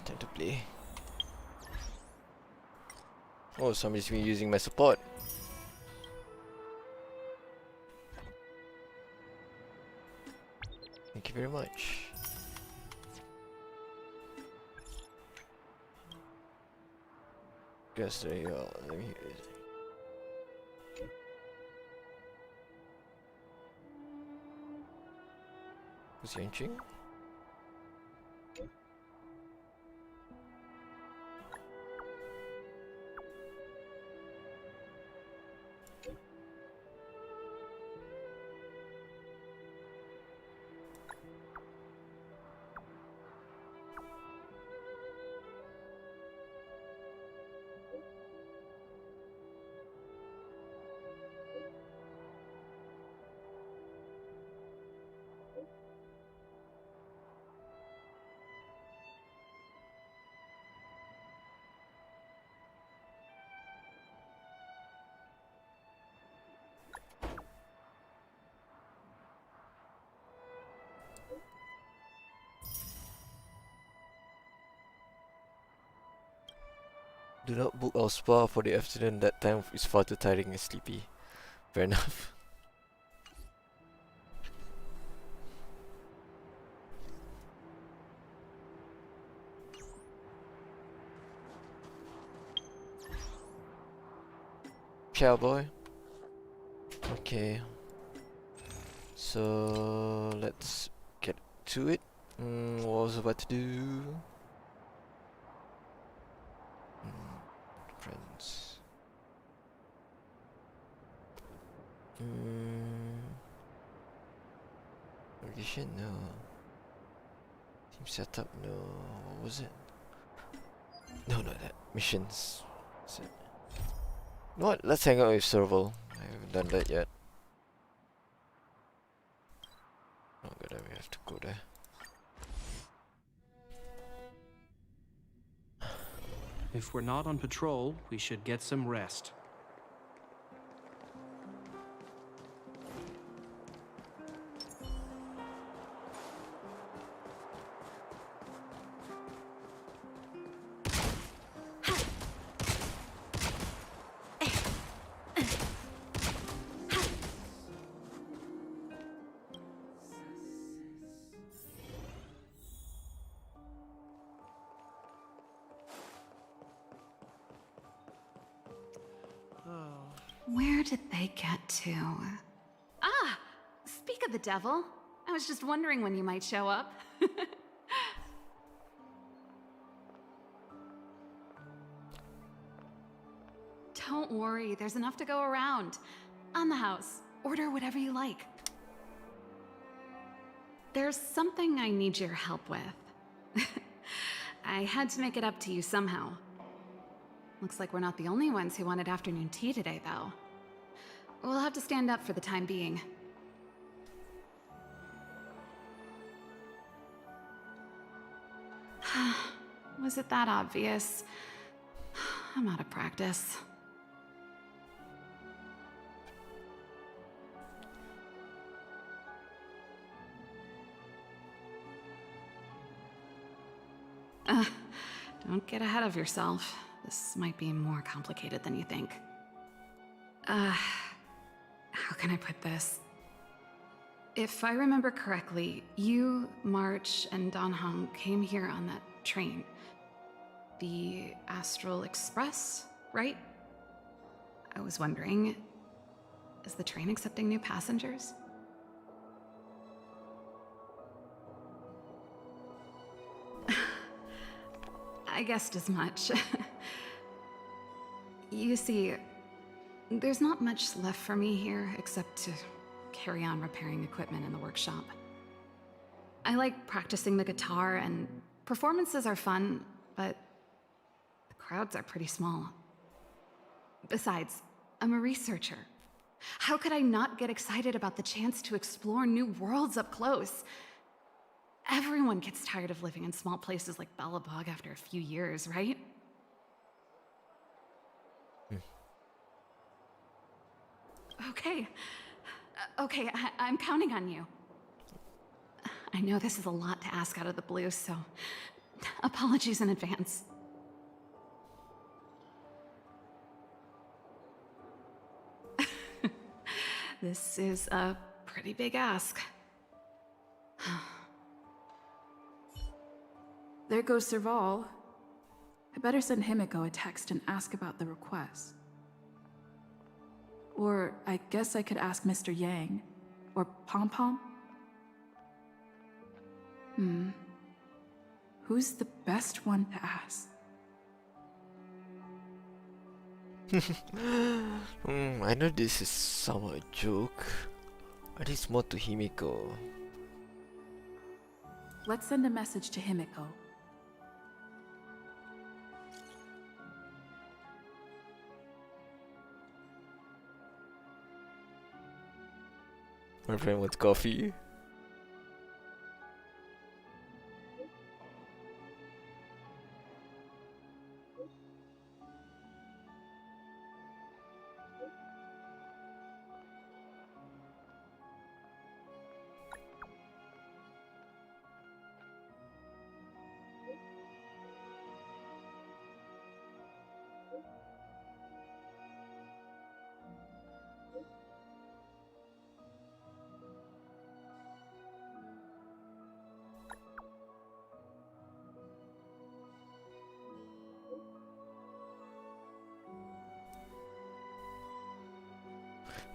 Time to play. Oh, somebody's been using my support. Thank you very much. Guess there you go. Let me hear it. Who's yanching? Do not book our spa for the afternoon. That time is far too tiring and sleepy. Fair enough. Cowboy. Okay. So let's get to it. What was I about to do? Friends. Audition? No. Team setup? No. What was it? No, not that. Missions. That's it. You know what? Let's hang out with Serval. I haven't done that yet. Oh god, we have to go there. If we're not on patrol, we should get some rest. Where did they get to? Ah! Speak of the devil. I was just wondering when you might show up. Don't worry, there's enough to go around. On the house. Order whatever you like. There's something I need your help with. I had to make it up to you somehow. Looks like we're not the only ones who wanted afternoon tea today, though. We'll have to stand up for the time being. Was it that obvious? I'm out of practice. Don't get ahead of yourself. This might be more complicated than you think. How can I put this? If I remember correctly, you, March, and Don Hong came here on that train. The Astral Express, right? I was wondering, is the train accepting new passengers? I guessed as much. You see, there's not much left for me here except to carry on repairing equipment in the workshop. I like practicing the guitar, and performances are fun, but the crowds are pretty small. Besides, I'm a researcher. How could I not get excited about the chance to explore new worlds up close? Everyone gets tired of living in small places like Bellabog after a few years, right? Okay. Okay, I'm counting on you. I know this is a lot to ask out of the blue, so Apologies in advance. This is a pretty big ask. There goes Serval. I better send Himiko a text and ask about the request. Or I guess I could ask Mr. Yang. Or Pom Pom. Who's the best one to ask? I know this is somewhat a joke, but it's more to Himiko. Let's send a message to Himiko. My friend wants coffee.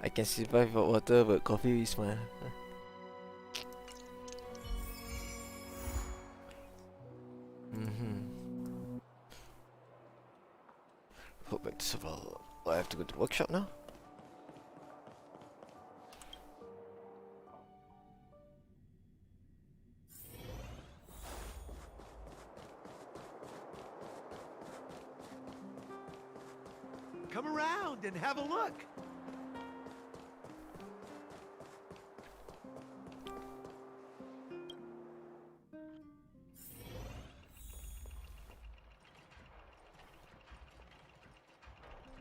I can survive without water, but coffee is my. Hope back to survival. I have to go to the workshop now. Come around and have a look.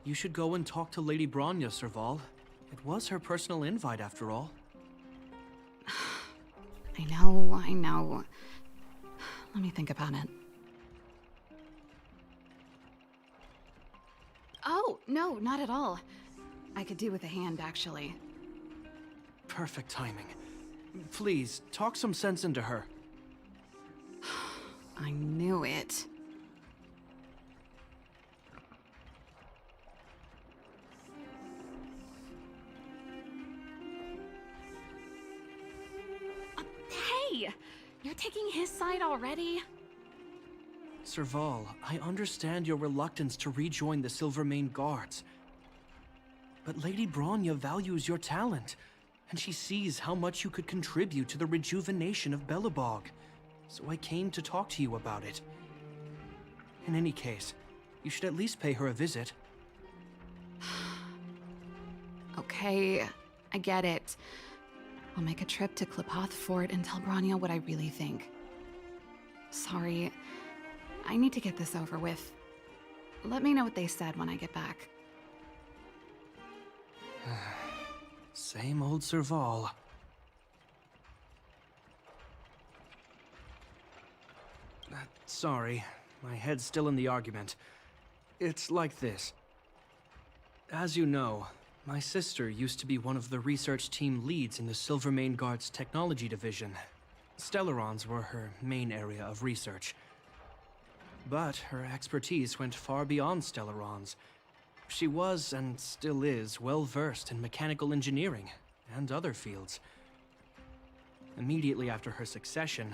You should go and talk to Lady Bronya, Serval. It was her personal invite, after all. I know. Let me think about it. Oh, no, not at all. I could do with a hand, actually. Perfect timing. Please, talk some sense into her. I knew it. Hey! You're taking his side already? Serval, I understand your reluctance to rejoin the Silvermane Guards. But Lady Bronya values your talent, and she sees how much you could contribute to the rejuvenation of Belobog. So I came to talk to you about it. In any case, you should at least pay her a visit. Okay, I get it. I'll make a trip to Klipoth Fort and tell Bronya what I really think. Sorry, I need to get this over with. Let me know what they said when I get back. Same old Serval. Sorry, my head's still in the argument. It's like this. As you know, my sister used to be one of the research team leads in the Silvermane Guard's technology division. Stellarons were her main area of research. But her expertise went far beyond Stellarons. She was, and still is, well-versed in mechanical engineering and other fields. Immediately after her succession,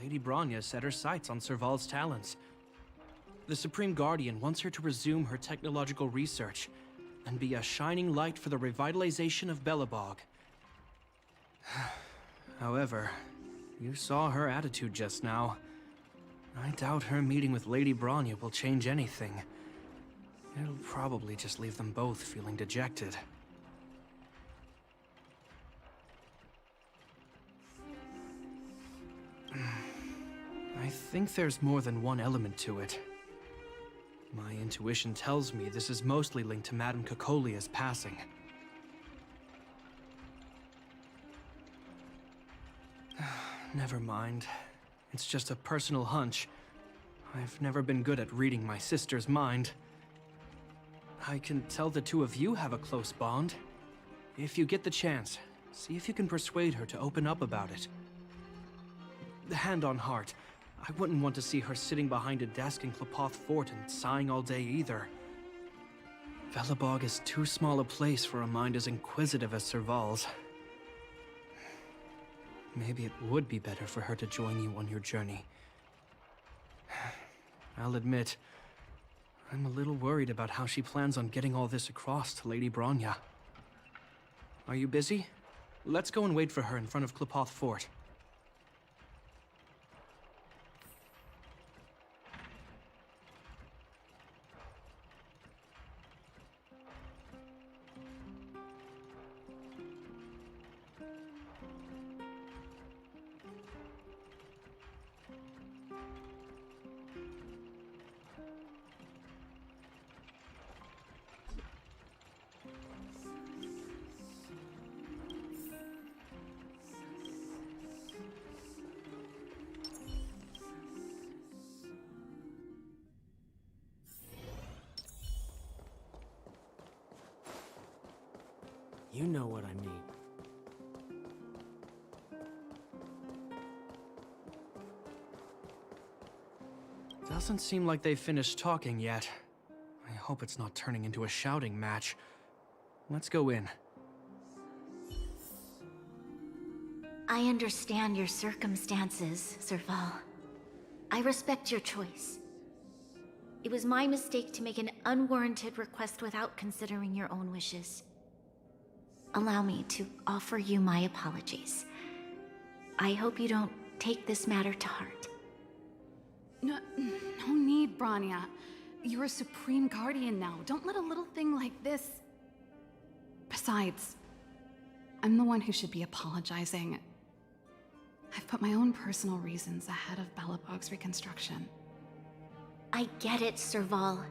Lady Bronya set her sights on Serval's talents. The Supreme Guardian wants her to resume her technological research and be a shining light for the revitalization of Belobog. However, you saw her attitude just now. I doubt her meeting with Lady Bronya will change anything. It'll probably just leave them both feeling dejected. I think there's more than one element to it. My intuition tells me this is mostly linked to Madame Cocolia's passing. Never mind. It's just a personal hunch. I've never been good at reading my sister's mind. I can tell the two of you have a close bond. If you get the chance, see if you can persuade her to open up about it. Hand on heart, I wouldn't want to see her sitting behind a desk in Klapoth Fort and sighing all day either. Velabog is too small a place for a mind as inquisitive as Serval's. Maybe it would be better for her to join you on your journey. I'll admit, I'm a little worried about how she plans on getting all this across to Lady Bronya. Are you busy? Let's go and wait for her in front of Klapoth Fort. You know what I mean. Doesn't seem like they've finished talking yet. I hope it's not turning into a shouting match. Let's go in. I understand your circumstances, Serval. I respect your choice. It was my mistake to make an unwarranted request without considering your own wishes. Allow me to offer you my apologies. I hope you don't take this matter to heart. No need, Bronya. You're a Supreme Guardian now. Don't let a little thing like this... Besides, I'm the one who should be apologizing. I've put my own personal reasons ahead of Belobog's reconstruction. I get it, Serval.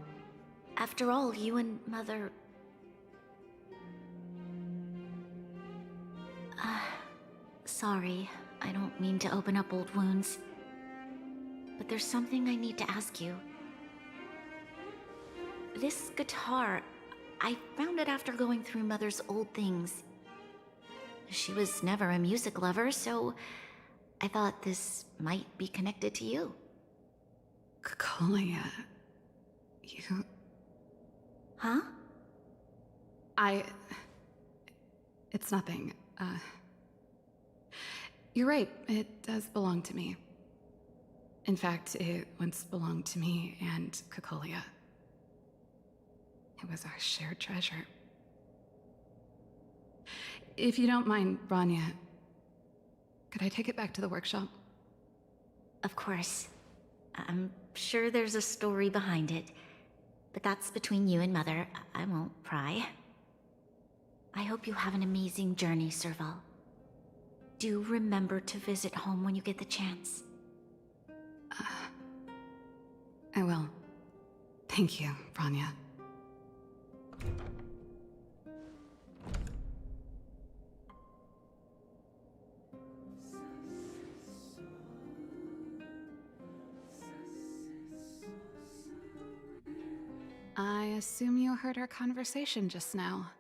After all, you and Mother... Sorry, I don't mean to open up old wounds. But there's something I need to ask you. This guitar, I found it after going through Mother's old things. She was never a music lover, so I thought this might be connected to you. Cocolia... You... Huh? It's nothing. You're right, it does belong to me. In fact, it once belonged to me and Cocolia. It was our shared treasure. If you don't mind, Bronya, could I take it back to the workshop? Of course. I'm sure there's a story behind it, but that's between you and Mother. I won't pry. I hope you have an amazing journey, Serval. Do remember to visit home when you get the chance. I will. Thank you, Bronya. I assume you heard our conversation just now.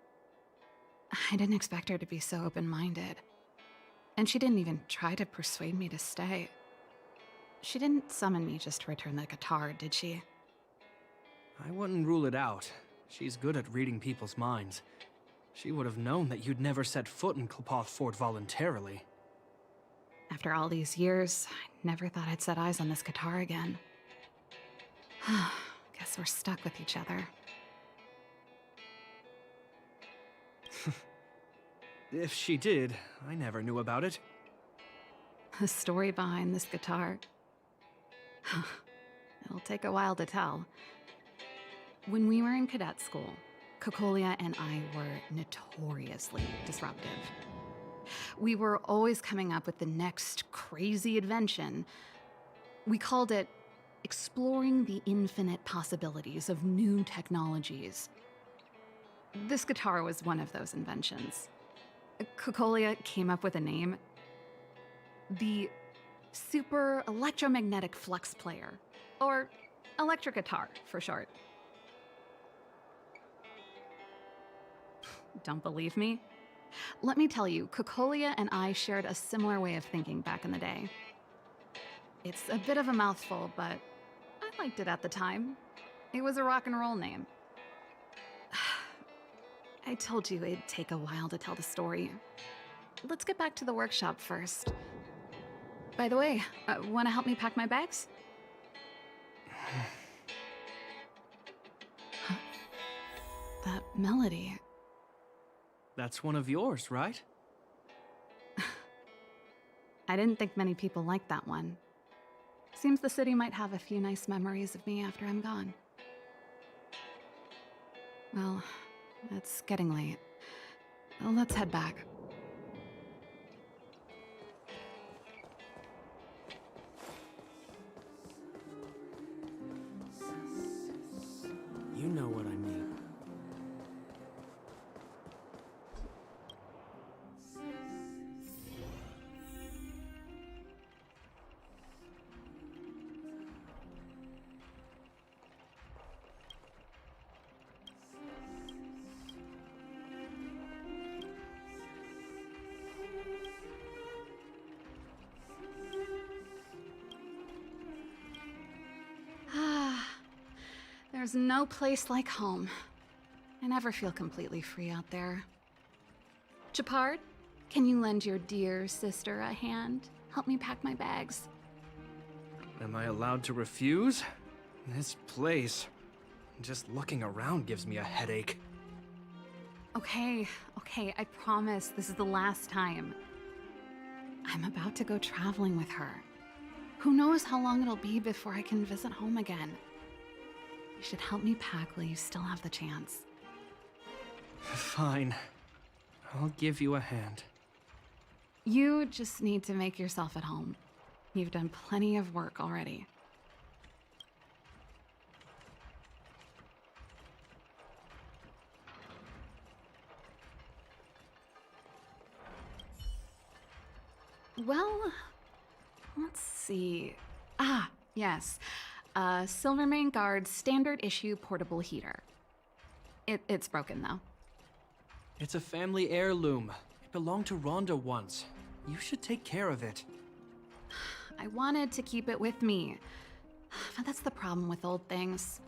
I didn't expect her to be so open-minded. And she didn't even try to persuade me to stay. She didn't summon me just to return the guitar, did she? I wouldn't rule it out. She's good at reading people's minds. She would have known that you'd never set foot in Klapoth Fort voluntarily. After all these years, I never thought I'd set eyes on this guitar again. Guess we're stuck with each other. If she did, I never knew about it. The story behind this guitar. It'll take a while to tell. When we were in cadet school, Cocolia and I were notoriously disruptive. We were always coming up with the next crazy invention. We called it exploring the infinite possibilities of new technologies. This guitar was one of those inventions. Cocolia came up with a name. The Super Electromagnetic Flux Player. or electric guitar for short. Don't believe me? Let me tell you, Cocolia and I shared a similar way of thinking back in the day. It's a bit of a mouthful, but I liked it at the time. It was a rock and roll name. I told you it'd take a while to tell the story. Let's get back to the workshop first. By the way, want to help me pack my bags? Huh? That melody. That's one of yours, right? I didn't think many people liked that one. Seems the city might have a few nice memories of me after I'm gone. Well, it's getting late. Let's head back. You know what I mean. There's no place like home. I never feel completely free out there. Chapard, can you lend your dear sister a hand? Help me pack my bags. Am I allowed to refuse? This place... just looking around gives me a headache. Okay, I promise this is the last time. I'm about to go traveling with her. Who knows how long it'll be before I can visit home again. You should help me pack while you still have the chance. Fine. I'll give you a hand. You just need to make yourself at home. You've done plenty of work already. Well, let's see. Ah, yes. Silvermane Guard's standard issue portable heater. It's broken though. It's a family heirloom. It belonged to Rhonda once. You should take care of it. I wanted to keep it with me. But that's the problem with old things.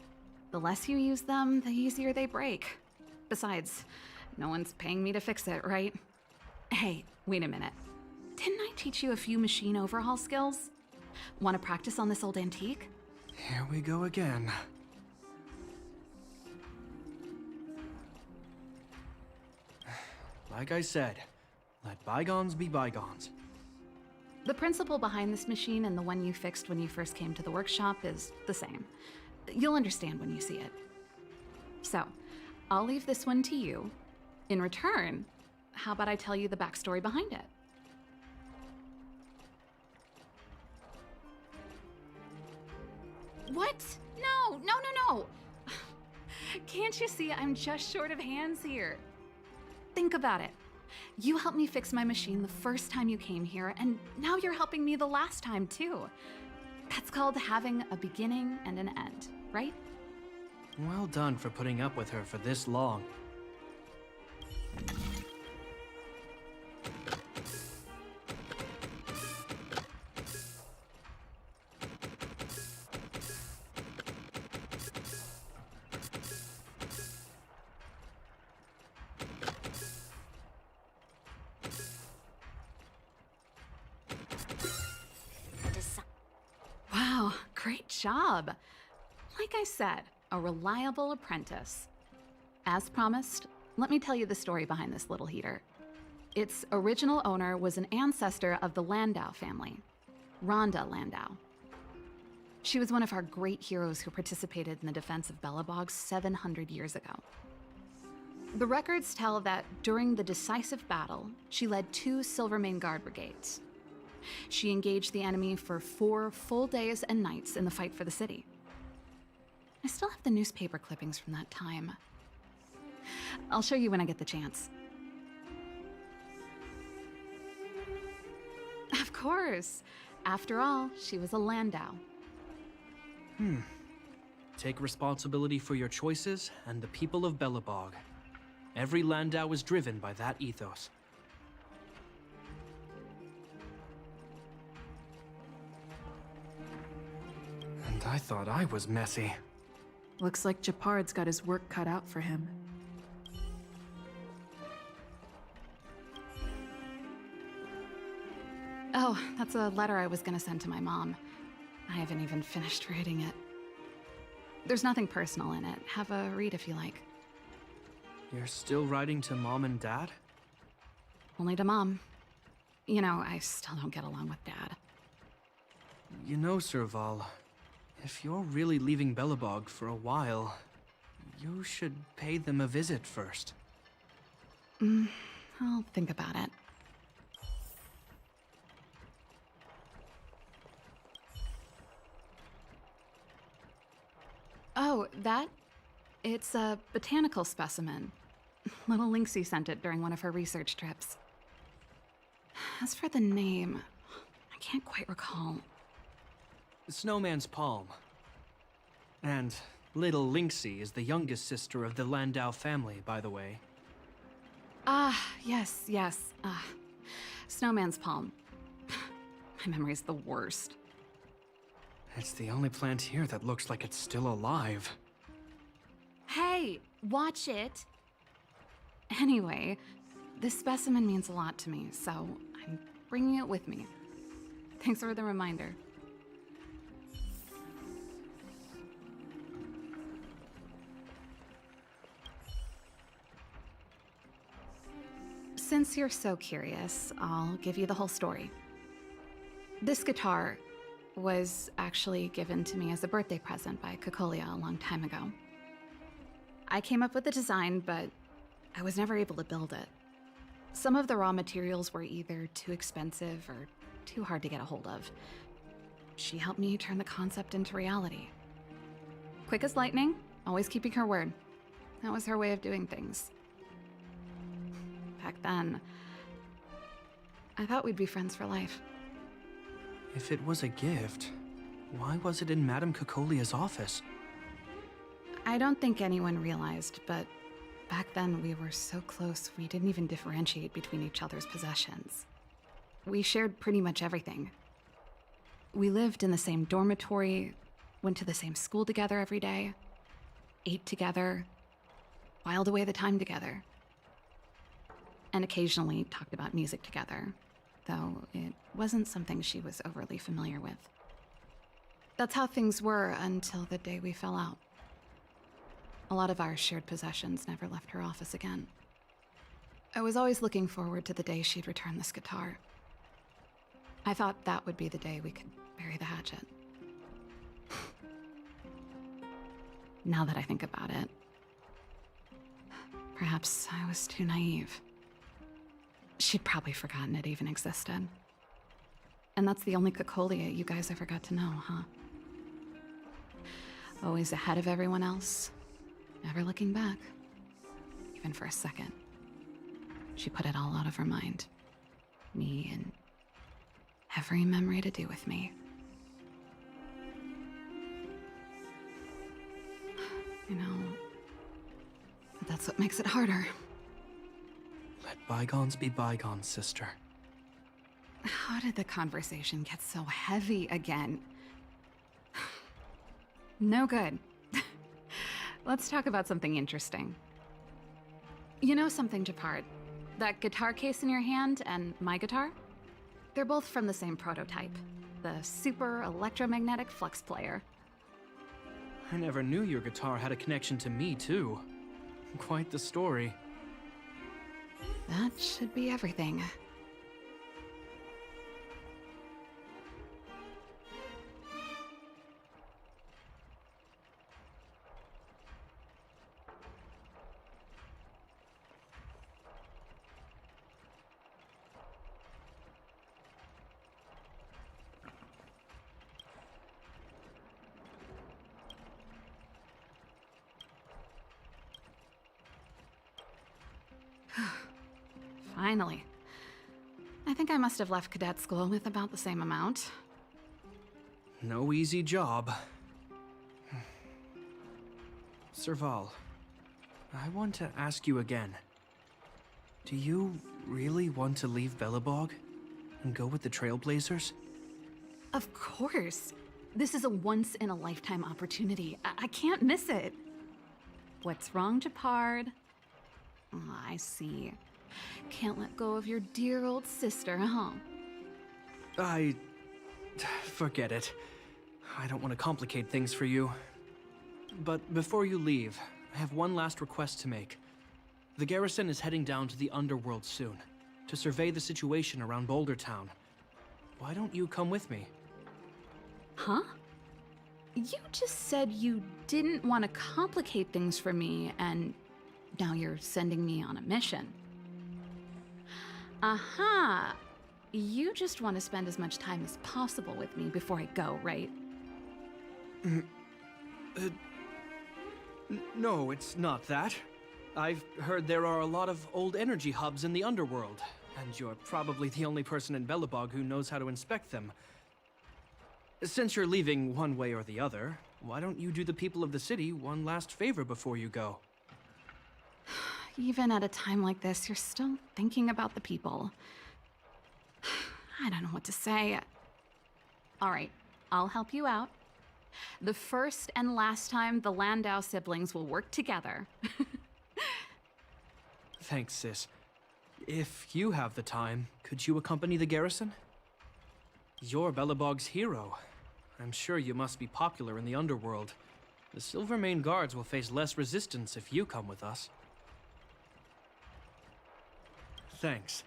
The less you use them, the easier they break. Besides, no one's paying me to fix it, right? Hey, wait a minute. Didn't I teach you a few machine overhaul skills? Want to practice on this old antique? Here we go again. Like I said, let bygones be bygones. The principle behind this machine and the one you fixed when you first came to the workshop is the same. You'll understand when you see it. So, I'll leave this one to you. In return, how about I tell you the backstory behind it? What? No! Can't you see I'm just short of hands here? Think about it. You helped me fix my machine the first time you came here, and now you're helping me the last time too. That's called having a beginning and an end, right? Well done for putting up with her for this long. Wow, great job. Like I said, a reliable apprentice. As promised, let me tell you the story behind this little heater. Its original owner was an ancestor of the Landau family, Rhonda Landau. She was one of our great heroes who participated in the defense of Belobog 700 years ago. The records tell that during the decisive battle, she led 2 Silvermane Guard brigades. She engaged the enemy for 4 full days and nights in the fight for the city. I still have the newspaper clippings from that time. I'll show you when I get the chance. Of course. After all, she was a Landau. Take responsibility for your choices and the people of Belobog. Every Landau is driven by that ethos. And I thought I was messy. Looks like Japard's got his work cut out for him. Oh, that's a letter I was gonna send to my mom. I haven't even finished writing it. There's nothing personal in it. Have a read if you like. You're still writing to Mom and Dad? Only to Mom. You know, I still don't get along with Dad. You know, Serval, if you're really leaving Belobog for a while, you should pay them a visit first. I'll think about it. Oh, that? It's a botanical specimen. Little Lynxie sent it during one of her research trips. As for the name, I can't quite recall. Snowman's Palm. And little Lynxie is the youngest sister of the Landau family, by the way. Ah, yes. Snowman's Palm. My memory's the worst. It's the only plant here that looks like it's still alive. Hey, watch it! Anyway, this specimen means a lot to me, so I'm bringing it with me. Thanks for the reminder. Since you're so curious, I'll give you the whole story. This guitar was actually given to me as a birthday present by Cocolia a long time ago. I came up with the design, but I was never able to build it. Some of the raw materials were either too expensive or too hard to get a hold of. She helped me turn the concept into reality. Quick as lightning, always keeping her word. That was her way of doing things. Back then, I thought we'd be friends for life. If it was a gift, why was it in Madame Cocolia's office? I don't think anyone realized, but back then we were so close we didn't even differentiate between each other's possessions. We shared pretty much everything. We lived in the same dormitory, went to the same school together every day, ate together, whiled away the time together, and occasionally talked about music together, though it wasn't something she was overly familiar with. That's how things were until the day we fell out. A lot of our shared possessions never left her office again. I was always looking forward to the day she'd return this guitar. I thought that would be the day we could bury the hatchet. Now that I think about it, perhaps I was too naive. She'd probably forgotten it even existed. And that's the only Cocolia you guys ever got to know, huh? Always ahead of everyone else, never looking back, even for a second. She put it all out of her mind. Me and every memory to do with me. You know, but that's what makes it harder. Let bygones be bygones, sister. How did the conversation get so heavy again? No good. Let's talk about something interesting. You know something, Japard? That guitar case in your hand and my guitar? They're both from the same prototype. The Super Electromagnetic Flux Player. I never knew your guitar had a connection to me, too. Quite the story. That should be everything. Finally. I think I must have left cadet school with about the same amount. No easy job. Serval, I want to ask you again. Do you really want to leave Belobog and go with the Trailblazers? Of course. This is a once-in-a-lifetime opportunity. I can't miss it. What's wrong, Japard? Oh, I see. Can't let go of your dear old sister, huh? Forget it. I don't want to complicate things for you. But before you leave, I have one last request to make. The garrison is heading down to the underworld soon, to survey the situation around Boulder Town. Why don't you come with me? Huh? You just said you didn't want to complicate things for me, and now you're sending me on a mission. Aha! You just want to spend as much time as possible with me before I go, right? No, it's not that. I've heard there are a lot of old energy hubs in the underworld, and you're probably the only person in Belobog who knows how to inspect them. Since you're leaving one way or the other, why don't you do the people of the city one last favor before you go? Even at a time like this, you're still thinking about the people. I don't know what to say. All right, I'll help you out. The first and last time the Landau siblings will work together. Thanks, sis. If you have the time, could you accompany the garrison? You're Belobog's hero. I'm sure you must be popular in the underworld. The Silvermane Guards will face less resistance if you come with us. Thanks.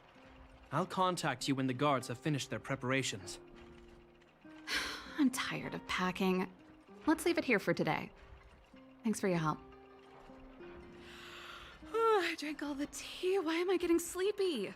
I'll contact you when the guards have finished their preparations. I'm tired of packing. Let's leave it here for today. Thanks for your help. I drank all the tea. Why am I getting sleepy?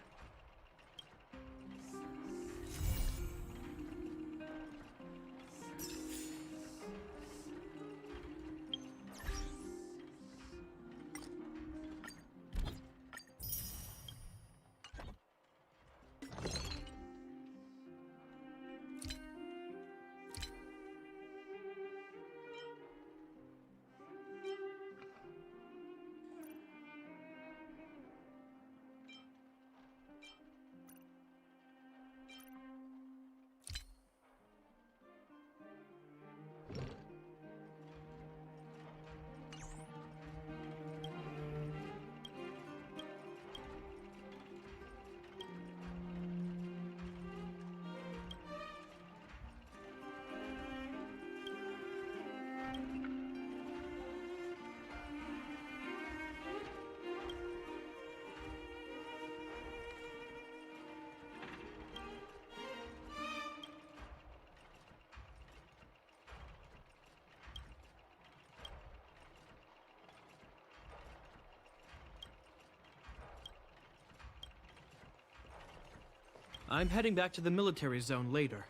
I'm heading back to the military zone later.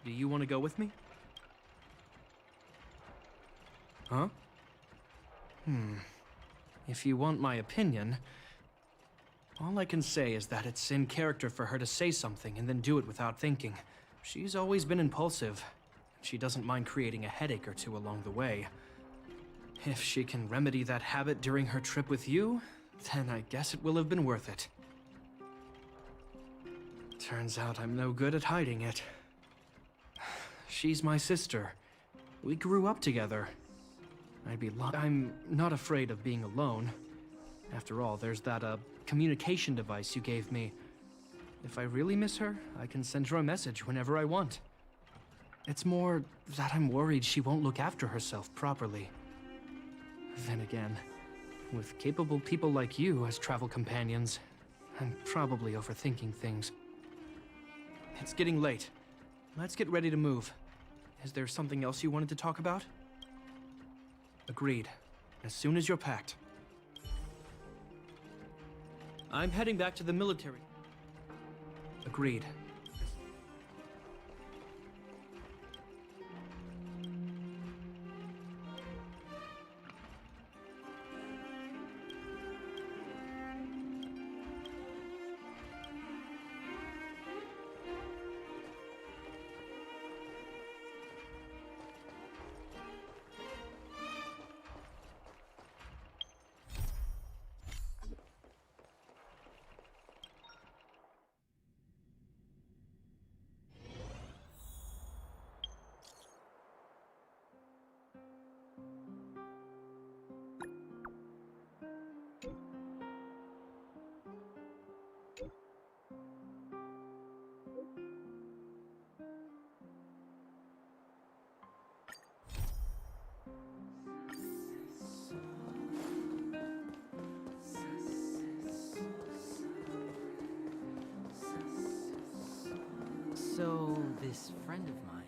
Do you want to go with me? Huh? If you want my opinion, all I can say is that it's in character for her to say something and then do it without thinking. She's always been impulsive. She doesn't mind creating a headache or two along the way. If she can remedy that habit during her trip with you, then I guess it will have been worth it. Turns out I'm no good at hiding it. She's my sister. We grew up together. I'm not afraid of being alone. After all, there's that, communication device you gave me. If I really miss her, I can send her a message whenever I want. It's more that I'm worried she won't look after herself properly. Then again, with capable people like you as travel companions, I'm probably overthinking things. It's getting late. Let's get ready to move. Is there something else you wanted to talk about? Agreed. As soon as you're packed. I'm heading back to the military. Agreed. So, this friend of mine.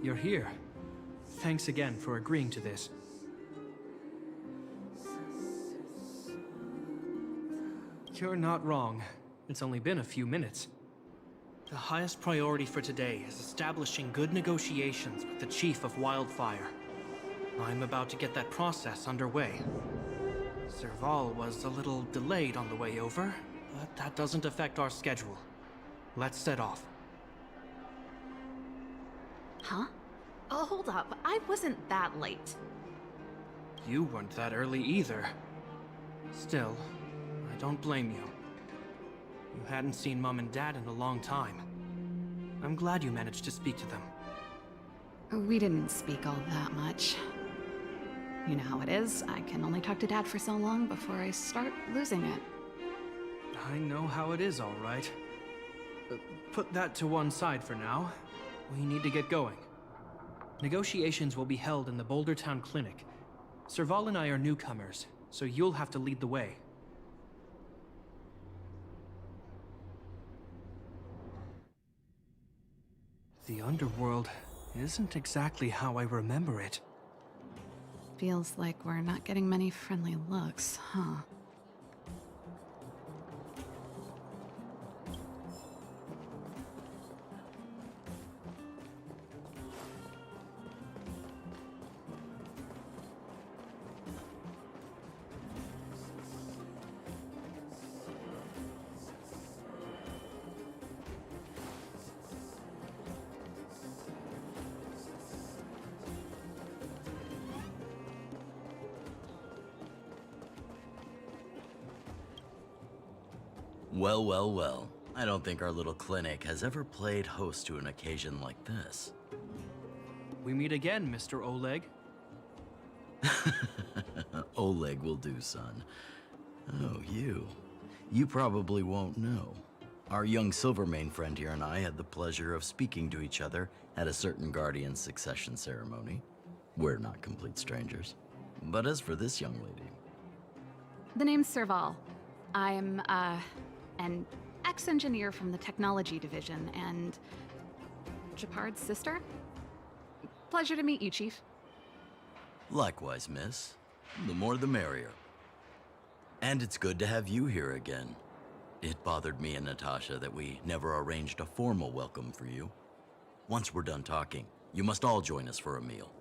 You're here. Thanks again for agreeing to this. You're not wrong. It's only been a few minutes. The highest priority for today is establishing good negotiations with the Chief of Wildfire. I'm about to get that process underway. Serval was a little delayed on the way over, but that doesn't affect our schedule. Let's set off. Huh? Oh, hold up. I wasn't that late. You weren't that early either. Still, I don't blame you. You hadn't seen Mom and Dad in a long time. I'm glad you managed to speak to them. We didn't speak all that much. You know how it is. I can only talk to Dad for so long before I start losing it. I know how it is, all right. Put that to one side for now. We need to get going. Negotiations will be held in the Boulder Town Clinic. Serval and I are newcomers, so you'll have to lead the way. The underworld isn't exactly how I remember it. Feels like we're not getting many friendly looks, huh? Well, well, well. I don't think our little clinic has ever played host to an occasion like this. We meet again, Mr. Oleg. Oleg will do, son. Oh, you. You probably won't know. Our young Silvermane friend here and I had the pleasure of speaking to each other at a certain Guardian succession ceremony. We're not complete strangers. But as for this young lady... The name's Serval. I'm, an ex-engineer from the technology division, and Japard's sister? Pleasure to meet you, Chief. Likewise, miss. The more the merrier. And it's good to have you here again. It bothered me and Natasha that we never arranged a formal welcome for you. Once we're done talking, you must all join us for a meal.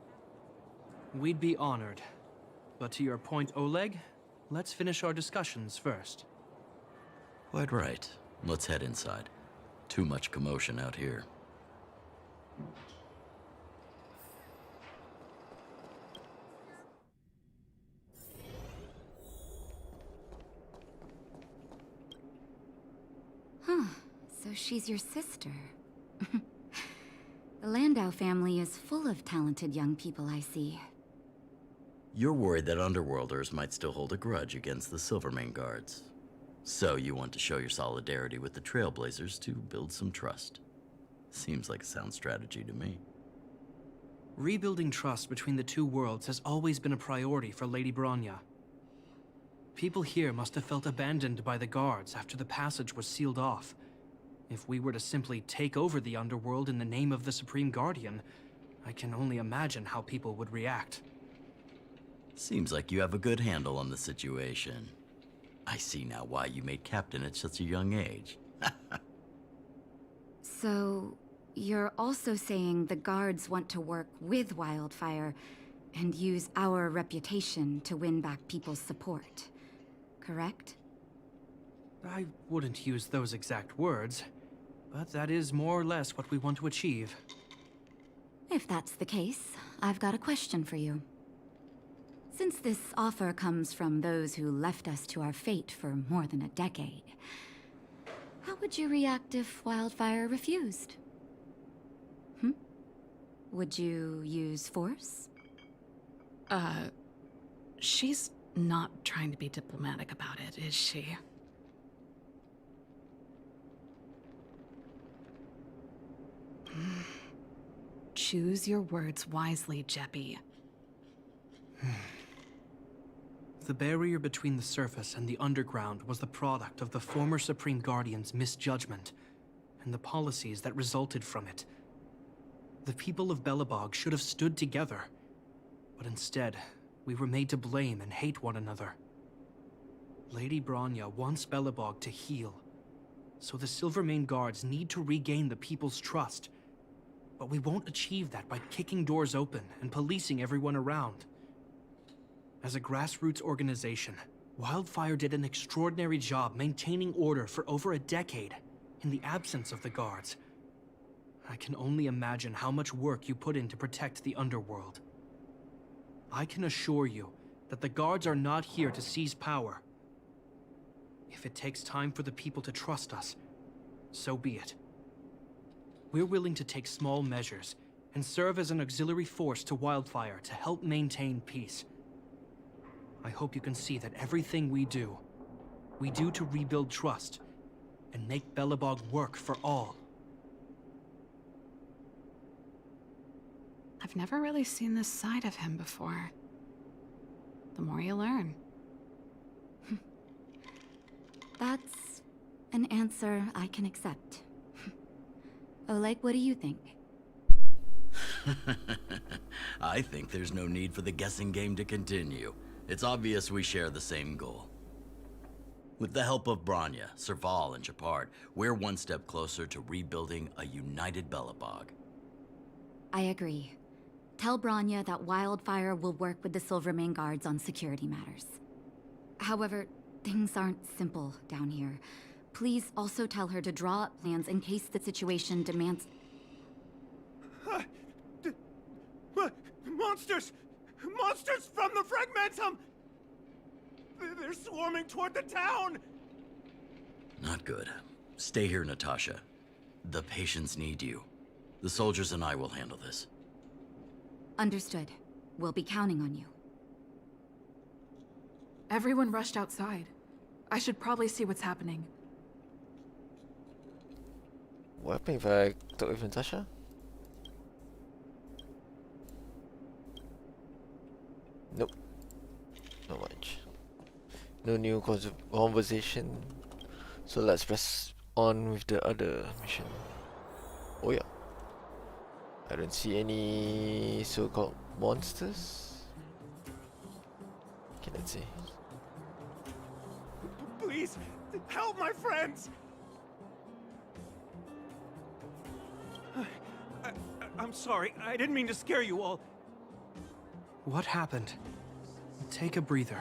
We'd be honored. But to your point, Oleg, let's finish our discussions first. Quite right. Let's head inside. Too much commotion out here. Huh, so she's your sister. The Landau family is full of talented young people, I see. You're worried that Underworlders might still hold a grudge against the Silvermane guards. So you want to show your solidarity with the Trailblazers to build some trust. Seems like a sound strategy to me. Rebuilding trust between the two worlds has always been a priority for Lady Bronya. People here must have felt abandoned by the guards after the passage was sealed off. If we were to simply take over the underworld in the name of the Supreme Guardian, I can only imagine how people would react. Seems like you have a good handle on the situation. I see now why you made captain at such a young age. So, you're also saying the guards want to work with Wildfire and use our reputation to win back people's support, correct? I wouldn't use those exact words, but that is more or less what we want to achieve. If that's the case, I've got a question for you. Since this offer comes from those who left us to our fate for more than a decade, how would you react if Wildfire refused? Would you use force? She's not trying to be diplomatic about it, is she? Choose your words wisely, Jeppy. The barrier between the surface and the underground was the product of the former Supreme Guardian's misjudgment and the policies that resulted from it. The people of Belobog should have stood together, but instead, we were made to blame and hate one another. Lady Bronya wants Belobog to heal, so the Silvermane guards need to regain the people's trust. But we won't achieve that by kicking doors open and policing everyone around. As a grassroots organization, Wildfire did an extraordinary job maintaining order for over a decade in the absence of the guards. I can only imagine how much work you put in to protect the underworld. I can assure you that the guards are not here to seize power. If it takes time for the people to trust us, so be it. We're willing to take small measures and serve as an auxiliary force to Wildfire to help maintain peace. I hope you can see that everything we do to rebuild trust and make Belobog work for all. I've never really seen this side of him before. The more you learn. That's an answer I can accept. Oleg, what do you think? I think there's no need for the guessing game to continue. It's obvious we share the same goal. With the help of Bronya, Serval, and Japard, we're one step closer to rebuilding a united Belobog. I agree. Tell Bronya that Wildfire will work with the Silvermane guards on security matters. However, things aren't simple down here. Please also tell her to draw up plans in case the situation demands... Monsters! Monsters from the Fragmentum! They're swarming toward the town! Not good. Stay here, Natasha. The patients need you. The soldiers and I will handle this. Understood. We'll be counting on you. Everyone rushed outside. I should probably see what's happening. What happened if I talk with Natasha? Nope. Not much. No new conversation. So let's press on with the other mission. Oh yeah. I don't see any so-called monsters. Okay, let's see. Please, help my friends! I'm sorry, I didn't mean to scare you all. What happened? Take a breather.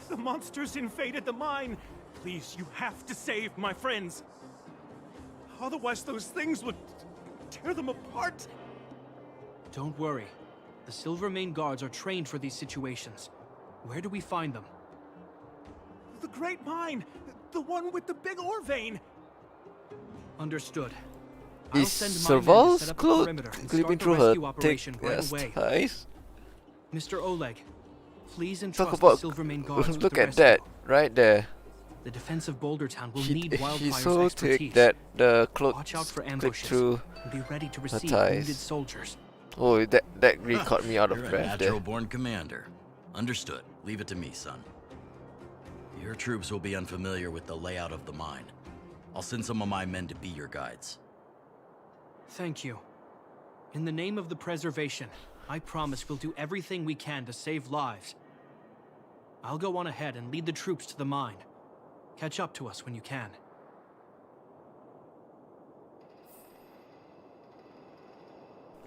The monsters invaded the mine. Please, you have to save my friends. Otherwise, those things would tear them apart. Don't worry. The Silvermane guards are trained for these situations. Where do we find them? The Great Mine. The one with the big ore vein! Understood. Is I'll send my men to set up a perimeter and clipping start the through her rescue operation right thick away. thighs? Mr. Oleg, please Talk entrust the about Silvermane Guards with look the at rescue. that right there. The defense of Boulder Town will She, need she's Wildfire's so expertise. thick that the cloak Watch out for clipped ambushes through. and be ready to receive thighs. wounded soldiers. Oh, that really caught me out of You're a breath there. natural-born commander. Understood. Leave it to me, son. Your troops will be unfamiliar with the layout of the mine. I'll send some of my men to be your guides. Thank you. In the name of the preservation, I promise we'll do everything we can to save lives. I'll go on ahead and lead the troops to the mine. Catch up to us when you can.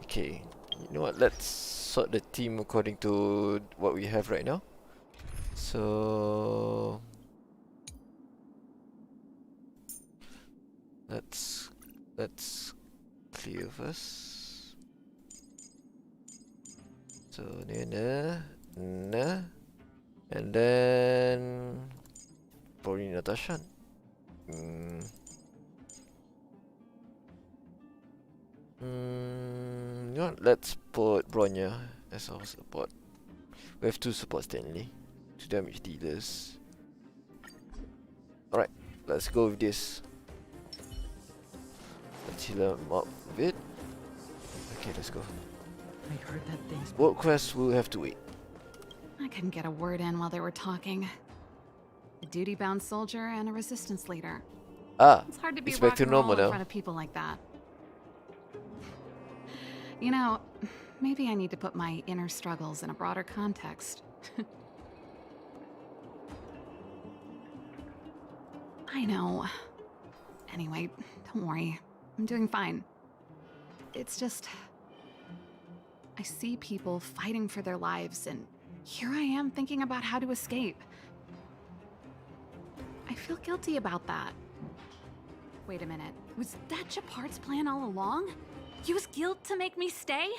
Okay, you know what? Let's sort the team according to what we have right now. So let's clear first. So nah, and then probably Natasha. You know what? Let's put Bronya as our support. We have 2 support Stanley, 2 damage dealers. Alright, let's go with this. Let's heal him up a bit. Okay, let's go. I heard that thing's Work quest will have to wait. I couldn't get a word in while they were talking. A duty-bound soldier and a resistance leader. Ah, It's hard to be it's rock back to and roll normal in now. front of people like that. You know, maybe I need to put my inner struggles in a broader context. I know. Anyway, don't worry. I'm doing fine. It's just... I see people fighting for their lives, and here I am thinking about how to escape. I feel guilty about that. Wait a minute. Was that Japard's plan all along? Use guilt to make me stay?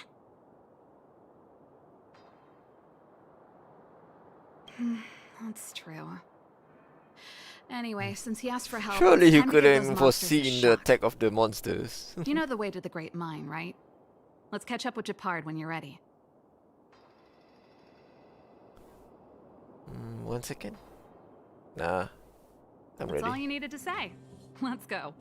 That's true. Anyway, since he asked for help, Surely it's you time to give those couldn't monsters a foresee the shot. attack of the monsters. You know the way to the Great Mine, right? Let's catch up with Japard when you're ready. 1 second. Nah, I'm That's all ready. you needed to say. Let's go.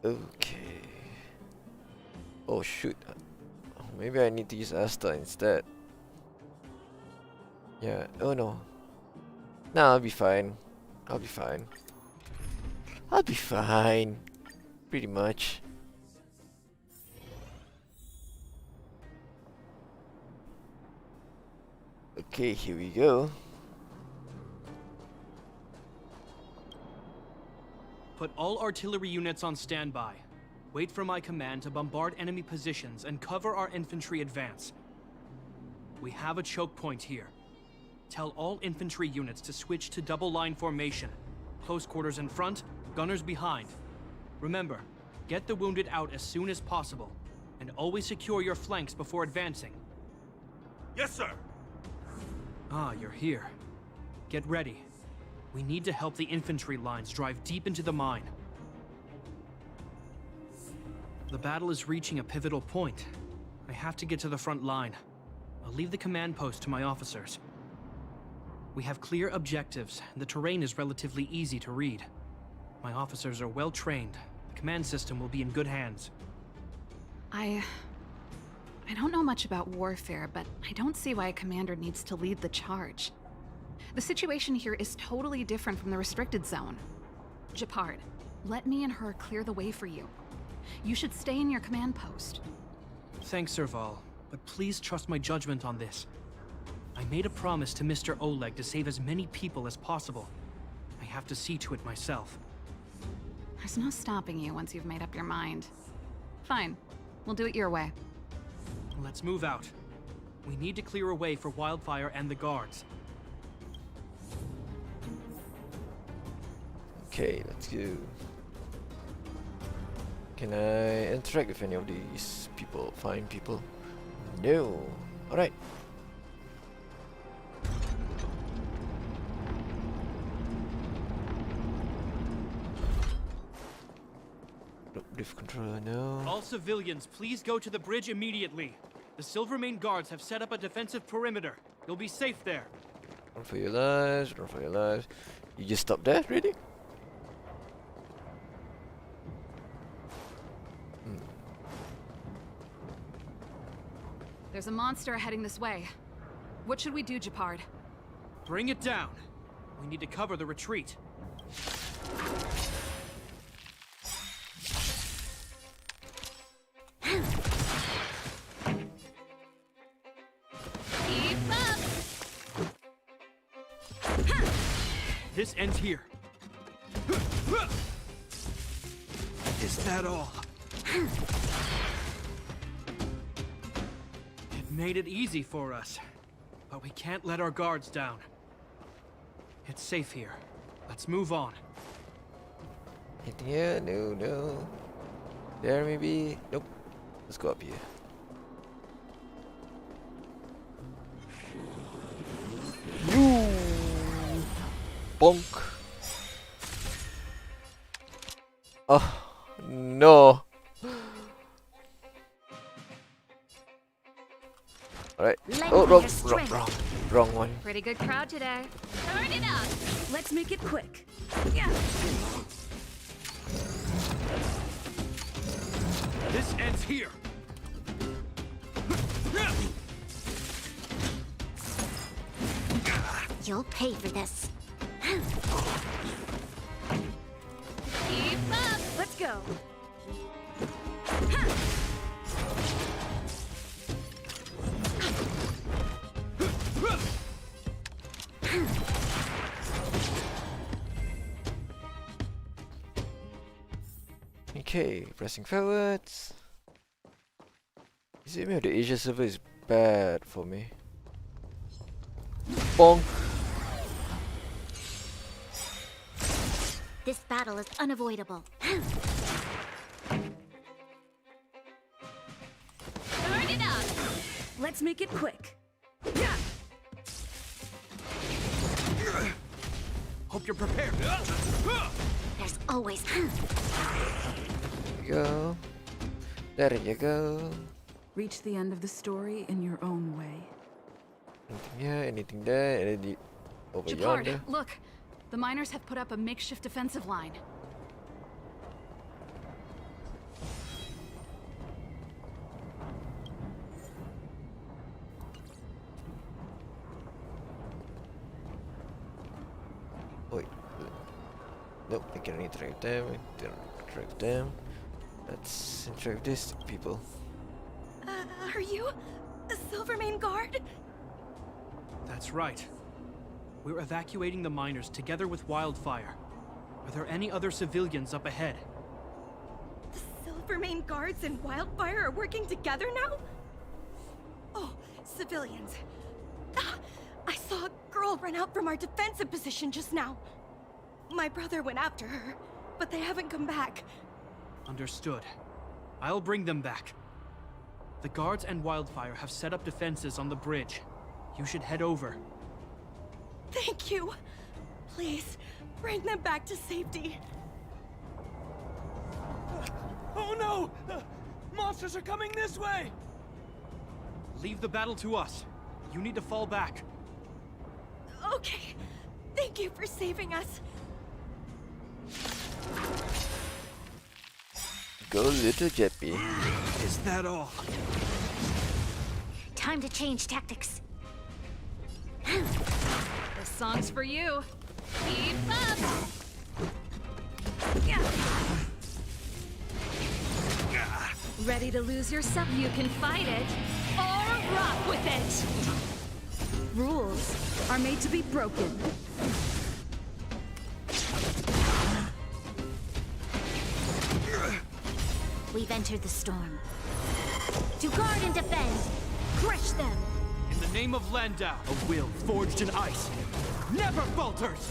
Okay. Oh shoot. Maybe I need to use Asta instead. Yeah. Oh no. Nah, I'll be fine. I'll be fine. I'll be fine. Pretty much. Okay, here we go. Put all artillery units on standby. Wait for my command to bombard enemy positions and cover our infantry advance. We have a choke point here. Tell all infantry units to switch to double line formation. Close quarters in front, gunners behind. Remember, get the wounded out as soon as possible, and always secure your flanks before advancing. Yes, sir! Ah, you're here. Get ready. We need to help the infantry lines drive deep into the mine. The battle is reaching a pivotal point. I have to get to the front line. I'll leave the command post to my officers. We have clear objectives, and the terrain is relatively easy to read. My officers are well trained. The command system will be in good hands. I don't know much about warfare, but I don't see why a commander needs to lead the charge. The situation here is totally different from the restricted zone. Japard, let me and her clear the way for you. You should stay in your command post. Thanks, Serval, but please trust my judgment on this. I made a promise to Mr. Oleg to save as many people as possible. I have to see to it myself. There's no stopping you once you've made up your mind. Fine, we'll do it your way. Let's move out. We need to clear a way for Wildfire and the guards. Okay, let's go. Can I interact with any of these people? Fine people? No. Alright. Lift controller, no. All civilians, please go to the bridge immediately. The Silvermane guards have set up a defensive perimeter. You'll be safe there. Run for your lives, run for your lives. You just stop there, really? There's a monster heading this way. What should we do, Japard? Bring it down. We need to cover the retreat. Keep up! This ends here. Is that all? It made it easy for us, but we can't let our guards down. It's safe here. Let's move on. Anything here? No, no. There maybe? Nope. Let's go up here. You bonk. Oh no. Alright. Oh, wrong one. Pretty good crowd today. Turn it up! Let's make it quick. Yeah. This ends here. You'll pay for this. Keep up! Let's go. Okay, pressing forwards. Is it me? The Asia server is bad for me. Bonk. This battle is unavoidable. Turn it up! Let's make it quick. Yeah. Hope you're prepared. There's always... There you go. There you go. Reach the end of the story in your own way. Anything here? Anything there? Anything over Japard, yonder? look. The miners have put up a makeshift defensive line. Wait. Nope, I can interact them. I can interact them. Let's interact these people. Are you a Silvermane guard? That's right. We're evacuating the miners together with Wildfire. Are there any other civilians up ahead? The Silvermane guards and Wildfire are working together now? Oh, civilians. Ah, I saw a girl run out from our defensive position just now. My brother went after her, but they haven't come back. Understood. I'll bring them back. The guards and Wildfire have set up defenses on the bridge. You should head over. Thank you. Please, bring them back to safety. Oh no! Monsters are coming this way! Leave the battle to us. You need to fall back. Okay. Thank you for saving us. Go, little Jeppy. Is that all? Time to change tactics. This song's for you. Keep up! Ready to lose yourself? You can fight it, or rock with it! Rules are made to be broken. We've entered the storm. To guard and defend! Crush them! In the name of Landau, a will forged in ice never falters!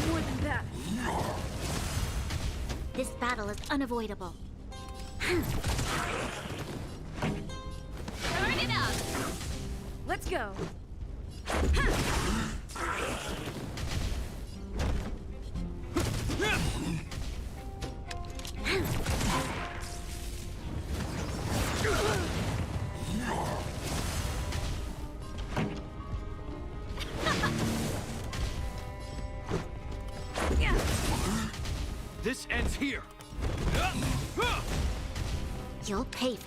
More than that. This battle is unavoidable. Turn it up! Let's go! This ends here. You'll pay.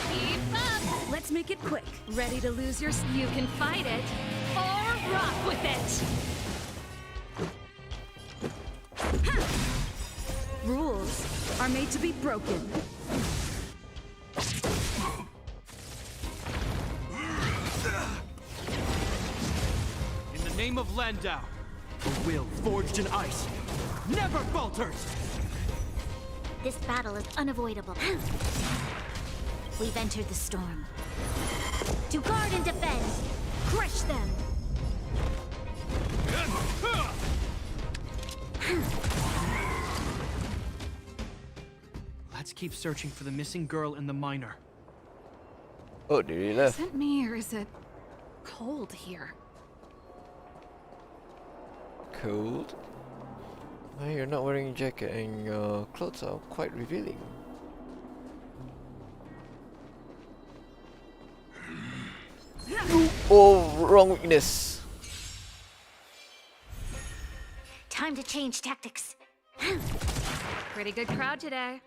Keep up! Let's make it quick. Ready to lose your... You can fight it, or rock with it! Rules are made to be broken. In the name of Landau, a will forged in ice never falters! This battle is unavoidable. We've entered the storm. To guard and defend, crush them! Let's keep searching for the missing girl and the miner. Oh, did he left? Is it me or is it cold here? Cold? Why you're not wearing a jacket and your clothes are quite revealing. Oh, wrong weakness. Time to change tactics. Pretty good crowd today.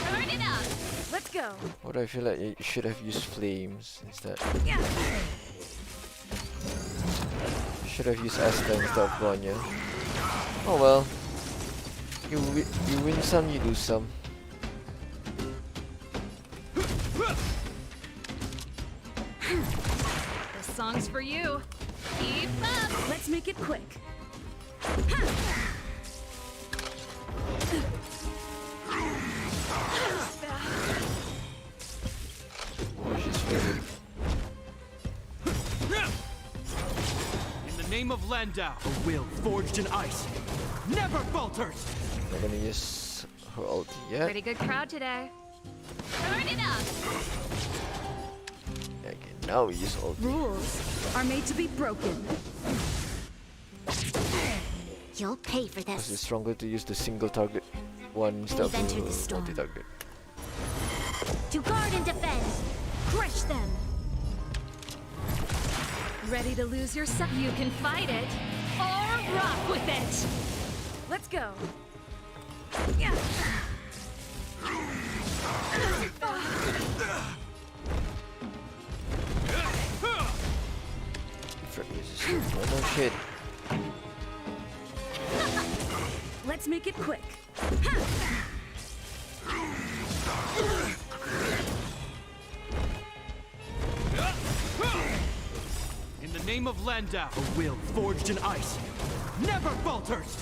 Turn it up! Let's go! What I feel like you should have used flames instead. Should have used Asta instead of Bronya. Oh well. You win some, you lose some. This song's for you. Keep up! Let's make it quick. Oh, she's very... In the name of Landau, a will forged in ice never falters! Not gonna use her ulti yet. Pretty good crowd today. Turn it up! Okay, now we use ulti. Rules are made to be broken. You'll pay for Because it's this. stronger to use the single target one instead of We've entered the the storm. multi-target. To guard and defend, crush them! Ready to lose yourself? You can fight it, or rock with it! Let's go! Yeah. Frick uses oh no shit. Let's make it quick. In the name of Landau, a will forged in ice never falters!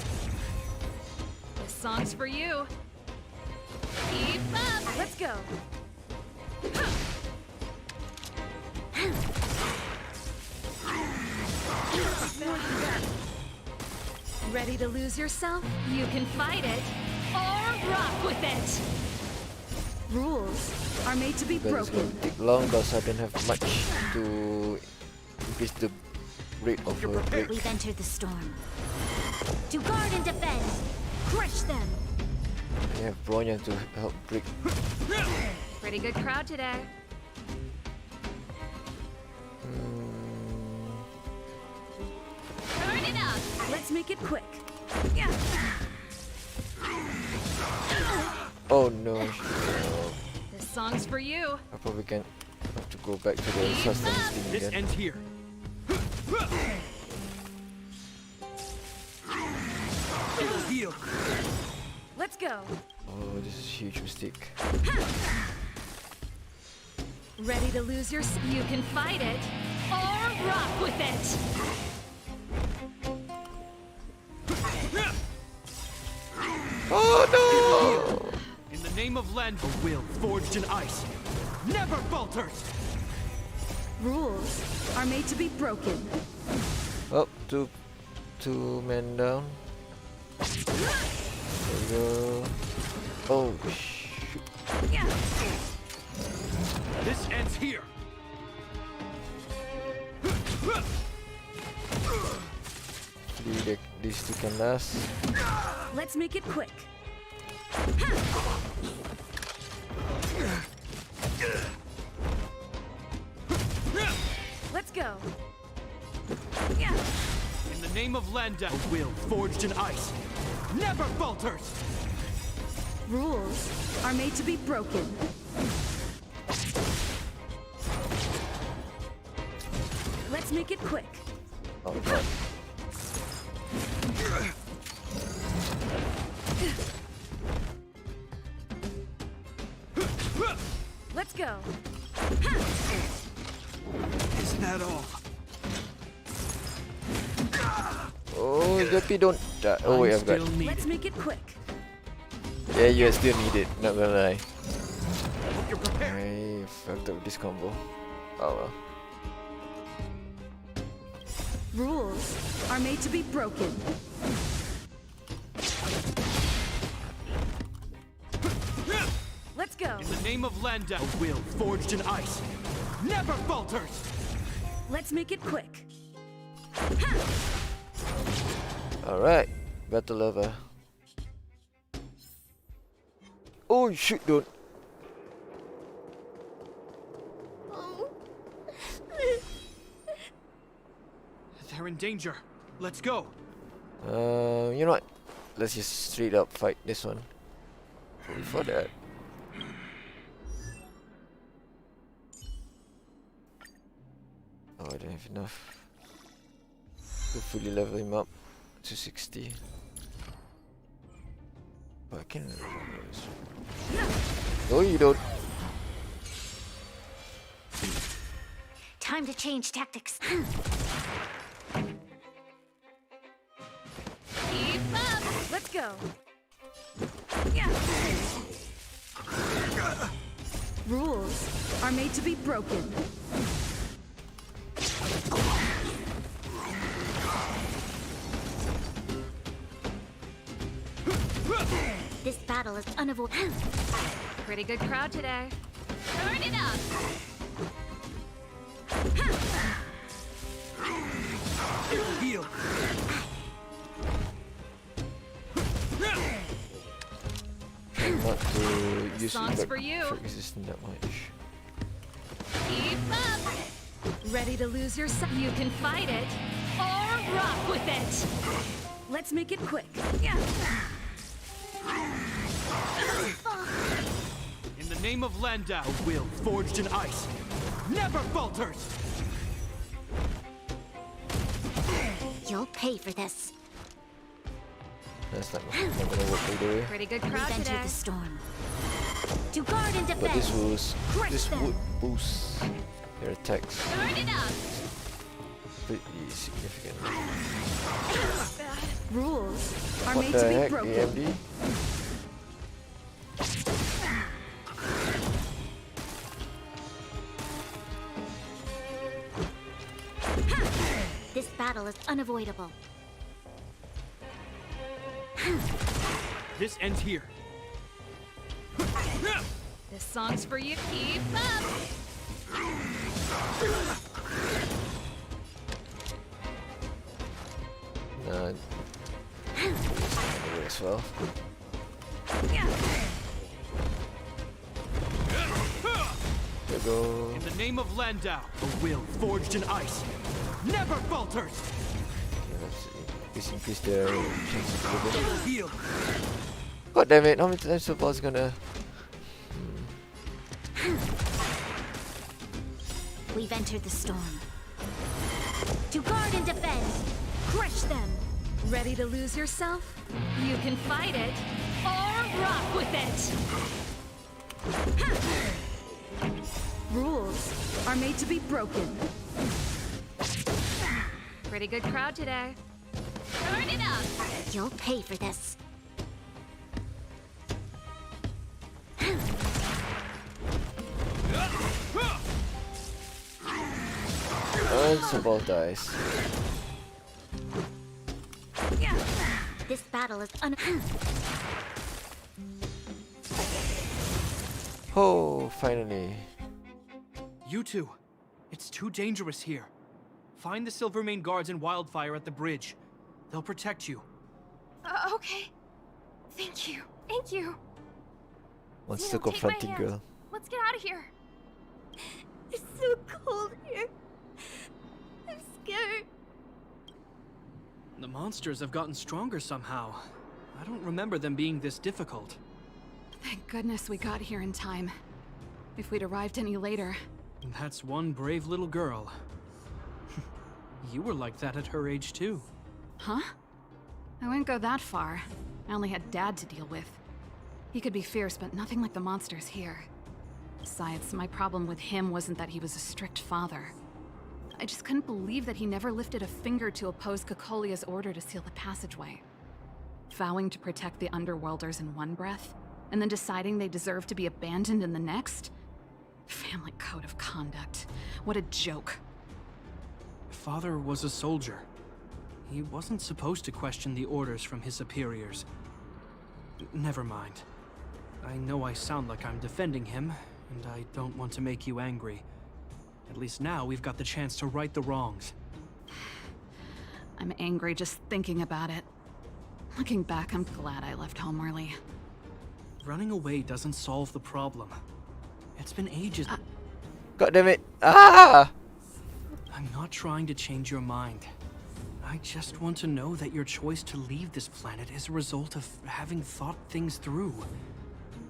This song's for you. Keep up! Let's go! Ready to lose yourself? You can fight it, or rock with it! Rules are made to be But it's gonna broken. take long because I don't have much to increase the rate of her break. We've entered the storm. To guard and defend, crush them! I have Bronya to help break. Pretty good crowd today. Turn it up! Let's make it quick. Yeah. Oh no, This song's for you. I probably can have to go back to the sustenance thing This again. ends here. It'll heal. Let's go. Oh, this is a huge mistake. Ready to lose your... You can fight it, or rock with it. Oh no! In the name of Landau, a will forged in ice never falters! Rules are made to be broken. Oh, two men down. There we go. Oh shoot. Yeah. This ends here. Hopefully these two can last. Let's make it quick. Let's go. Yeah. name of Lenda, a will forged in ice never falters. Rules are made to be broken. Let's make it quick. Oh god. Let's go. Is that all? Oh, Yuppie, don't die. Oh wait, I've got. Still need Let's it. make it quick. Yeah, you still need it. Not gonna lie. Hope you're prepared. I fucked up this combo. Oh well. Rules are made to be broken. Let's go. In the name of Lenda, a will forged in ice never falters. Let's make it quick. Alright. Battle lover. Oh shoot, don't. They're in danger. Let's go. You know what? Let's just straight up fight this one. Before that. Oh, I don't have enough to fully level him up to 60. But I can. No, you don't. Time to change tactics. Keep up! Let's go. Rules are made to be broken. This battle is unavoidable. Pretty good crowd today. Turn it up! Heal. Not to use Songs that for you. trick resistant that much. Keep up! Ready to lose yourself? You can fight it, or rock with it! Let's make it quick. In the name of Lenda, a will forged in ice never falters. You'll pay for this. That's not gonna work either way. Pretty good We've crowd entered today. the storm. To guard and But this defend. was Crush this them. would boost their attacks Turn it up! pretty significantly. Rules are What made the to be heck, broken. AMD? This battle is unavoidable. This ends here. This song's for you. Keep up! Nah, as well. There we go. In the name of Landau, a will forged in ice never falters. Let's increase their chances a little bit. Heal. God damn it! How many times the boss gonna? We've entered the storm. To guard and defend. Crush them. Ready to lose yourself? You can fight it, or rock with it! Rules are made to be broken. Pretty good crowd today. Turn it up! You'll pay for this. And some ball dies. This battle is Oh, finally. You two, it's too dangerous here. Find the Silvermane guards and Wildfire at the bridge. They'll protect you. Okay. Thank you. Thank you. Wants Zeno, to take my confront the hand. girl. Let's get out of here. It's so cold here. I'm scared. The monsters have gotten stronger somehow. I don't remember them being this difficult. Thank goodness we got here in time. If we'd arrived any later... That's one brave little girl. You were like that at her age too. Huh? I wouldn't go that far. I only had Dad to deal with. He could be fierce, but nothing like the monsters here. Besides, my problem with him wasn't that he was a strict father. I just couldn't believe that he never lifted a finger to oppose Cocolia's order to seal the passageway. Vowing to protect the Underworlders in one breath, and then deciding they deserve to be abandoned in the next? Family code of conduct. What a joke. Father was a soldier. He wasn't supposed to question the orders from his superiors. Never mind. I know I sound like I'm defending him, and I don't want to make you angry. At least now we've got the chance to right the wrongs. I'm angry just thinking about it. Looking back, I'm glad I left home early. Running away doesn't solve the problem. It's been ages. God damn it. Ah! I'm not trying to change your mind. I just want to know that your choice to leave this planet is a result of having thought things through.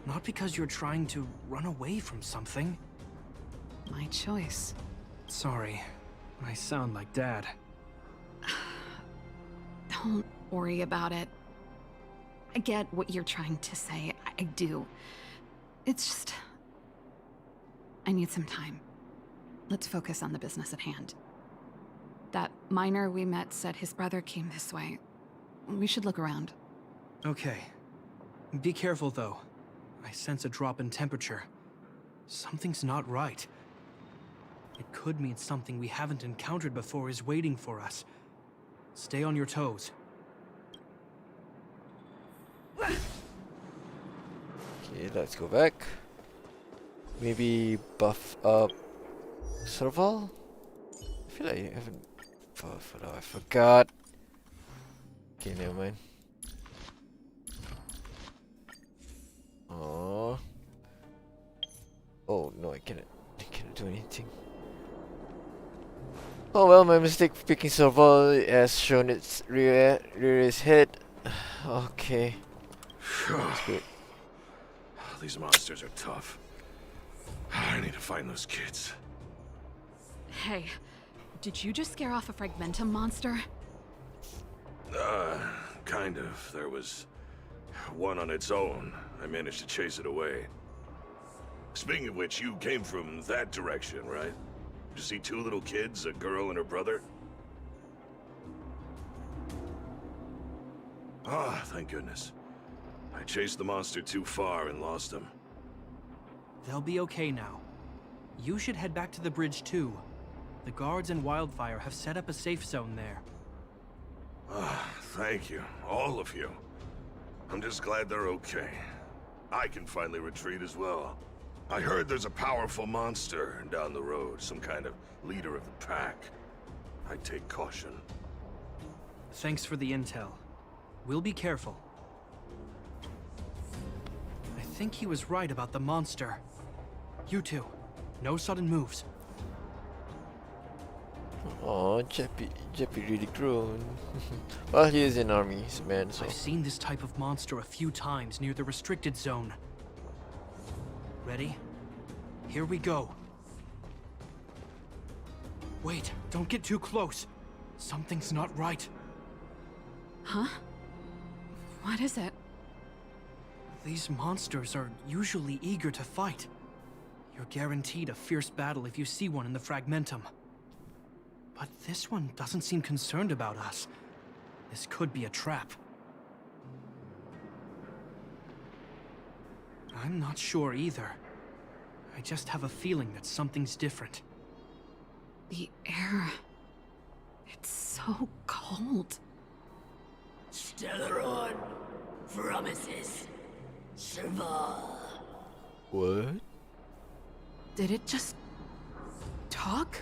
Not because you're trying to run away from something. My choice. Sorry. I sound like Dad. Don't worry about it. I get what you're trying to say. I do. It's just... I need some time. Let's focus on the business at hand. That miner we met said his brother came this way. We should look around. Okay. Be careful, though. I sense a drop in temperature. Something's not right. It could mean something we haven't encountered before is waiting for us. Stay on your toes. Okay, let's go back. Maybe buff up Serval? I feel like you haven't buffed it up. I forgot. Okay, never mind. Oh. Oh no, I cannot do anything. Oh well, my mistake for picking Serval has shown its rear its head. Okay. That's good. These monsters are tough. I need to find those kids. Hey, did you just scare off a Fragmentum monster? Kind of. There was one on its own. I managed to chase it away. Speaking of which, you came from that direction, right? Did you see two little kids, a girl and her brother? Ah, thank goodness. I chased the monster too far and lost him. They'll be okay now. You should head back to the bridge too. The guards and Wildfire have set up a safe zone there. Ah, thank you, all of you. I'm just glad they're okay. I can finally retreat as well. I heard there's a powerful monster down the road, some kind of leader of the pack. I'd take caution. Thanks for the intel. We'll be careful. I think he was right about the monster. You two, no sudden moves. Oh, Jeppy really grown. Well, he is in army, he's a man, so... I've seen this type of monster a few times near the restricted zone. Ready? Here we go. Wait, don't get too close. Something's not right. Huh? What is it? These monsters are usually eager to fight. You're guaranteed a fierce battle if you see one in the Fragmentum. But this one doesn't seem concerned about us. This could be a trap. I'm not sure either. I just have a feeling that something's different. The air... It's so cold. Stellaron promises survival. What? Did it just... talk?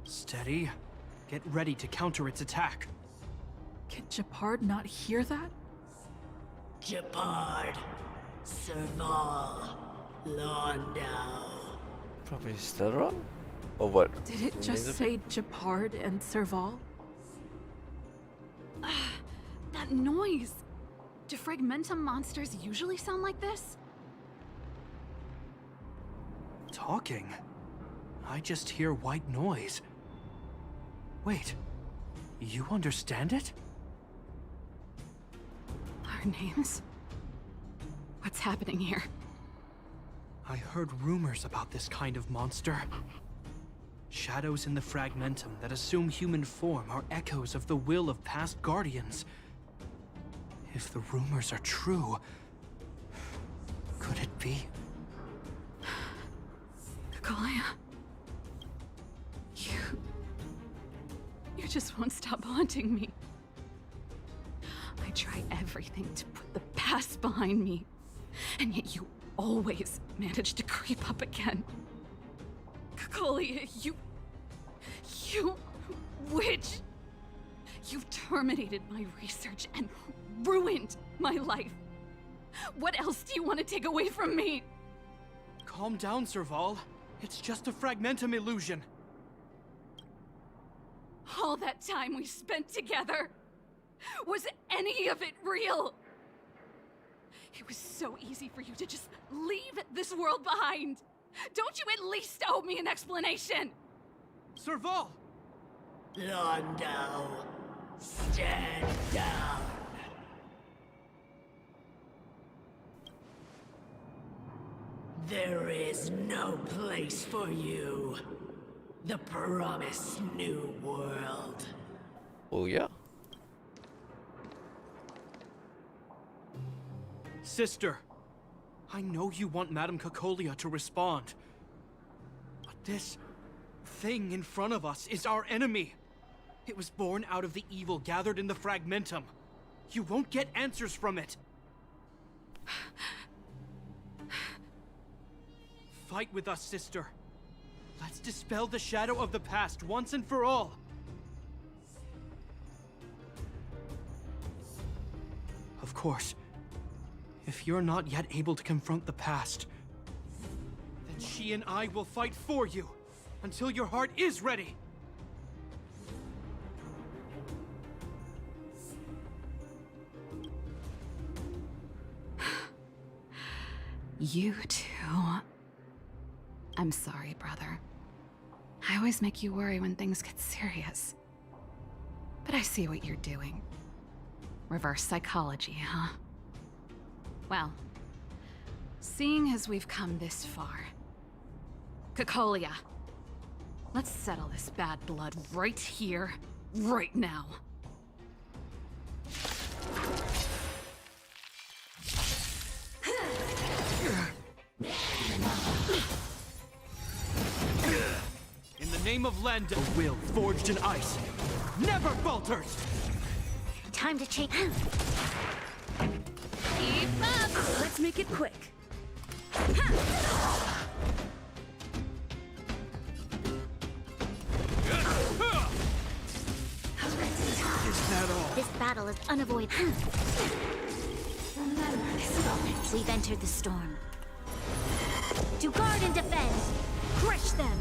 Steady. Get ready to counter its attack. Can Japard not hear that? Japard, Serval, Londau. Probably Stellaron? Or what? Did it just say Japard and Serval? That noise! Do fragmentum monsters usually sound like this? Talking? I just hear white noise. Wait, you understand it? Our names? What's happening here? I heard rumors about this kind of monster. Shadows in the fragmentum that assume human form are echoes of the will of past guardians. If the rumors are true, could it be? Kaguya. You just won't stop haunting me. I try everything to put the past behind me, and yet you always manage to creep up again. Kaguya, you witch! You've terminated my research and ruined my life. What else do you want to take away from me? Calm down, Serval. It's just a fragmentum illusion. All that time we spent together, was any of it real? It was so easy for you to just leave this world behind. Don't you at least owe me an explanation? Serval! Londo, stand down. There is no place for you. The promised new world. Oh yeah? Sister, I know you want Madame Cacolia to respond. But this thing in front of us is our enemy. It was born out of the evil gathered in the fragmentum. You won't get answers from it. Fight with us, sister. Let's dispel the shadow of the past once and for all. Of course, if you're not yet able to confront the past, then she and I will fight for you until your heart is ready. You too. I'm sorry, brother. I always make you worry when things get serious. But I see what you're doing. Reverse psychology, huh? Well, seeing as we've come this far, Cacolia, let's settle this bad blood right here, right now. In the name of Landa, a will forged in ice never falters! Time to change. Keep up! Let's make it quick. Is that all? This battle is unavoidable. Remember this moment. We've entered the storm. To guard and defend! Crush them!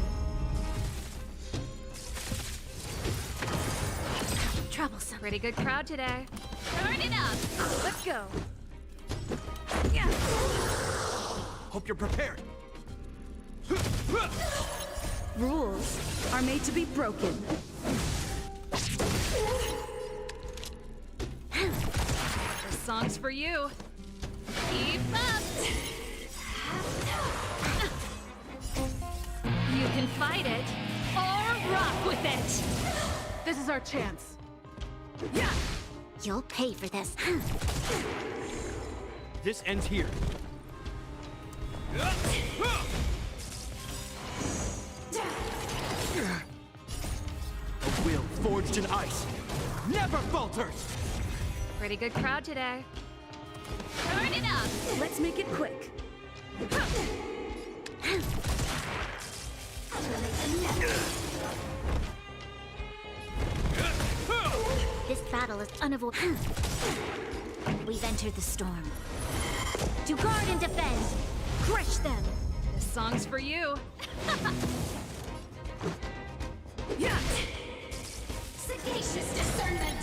Troublesome. Pretty good crowd today. Turn it up! Let's go. Hope you're prepared. Rules are made to be broken. This song's for you. Keep up! You can fight it, Or rock with it! This is our chance. You'll pay for this. This ends here. A will forged in ice never falters! Pretty good crowd today. Turn it up! Let's make it quick. This battle is unavoidable. We've entered the storm. To guard and defend! Crush them! This song's for you. Sagacious discernment!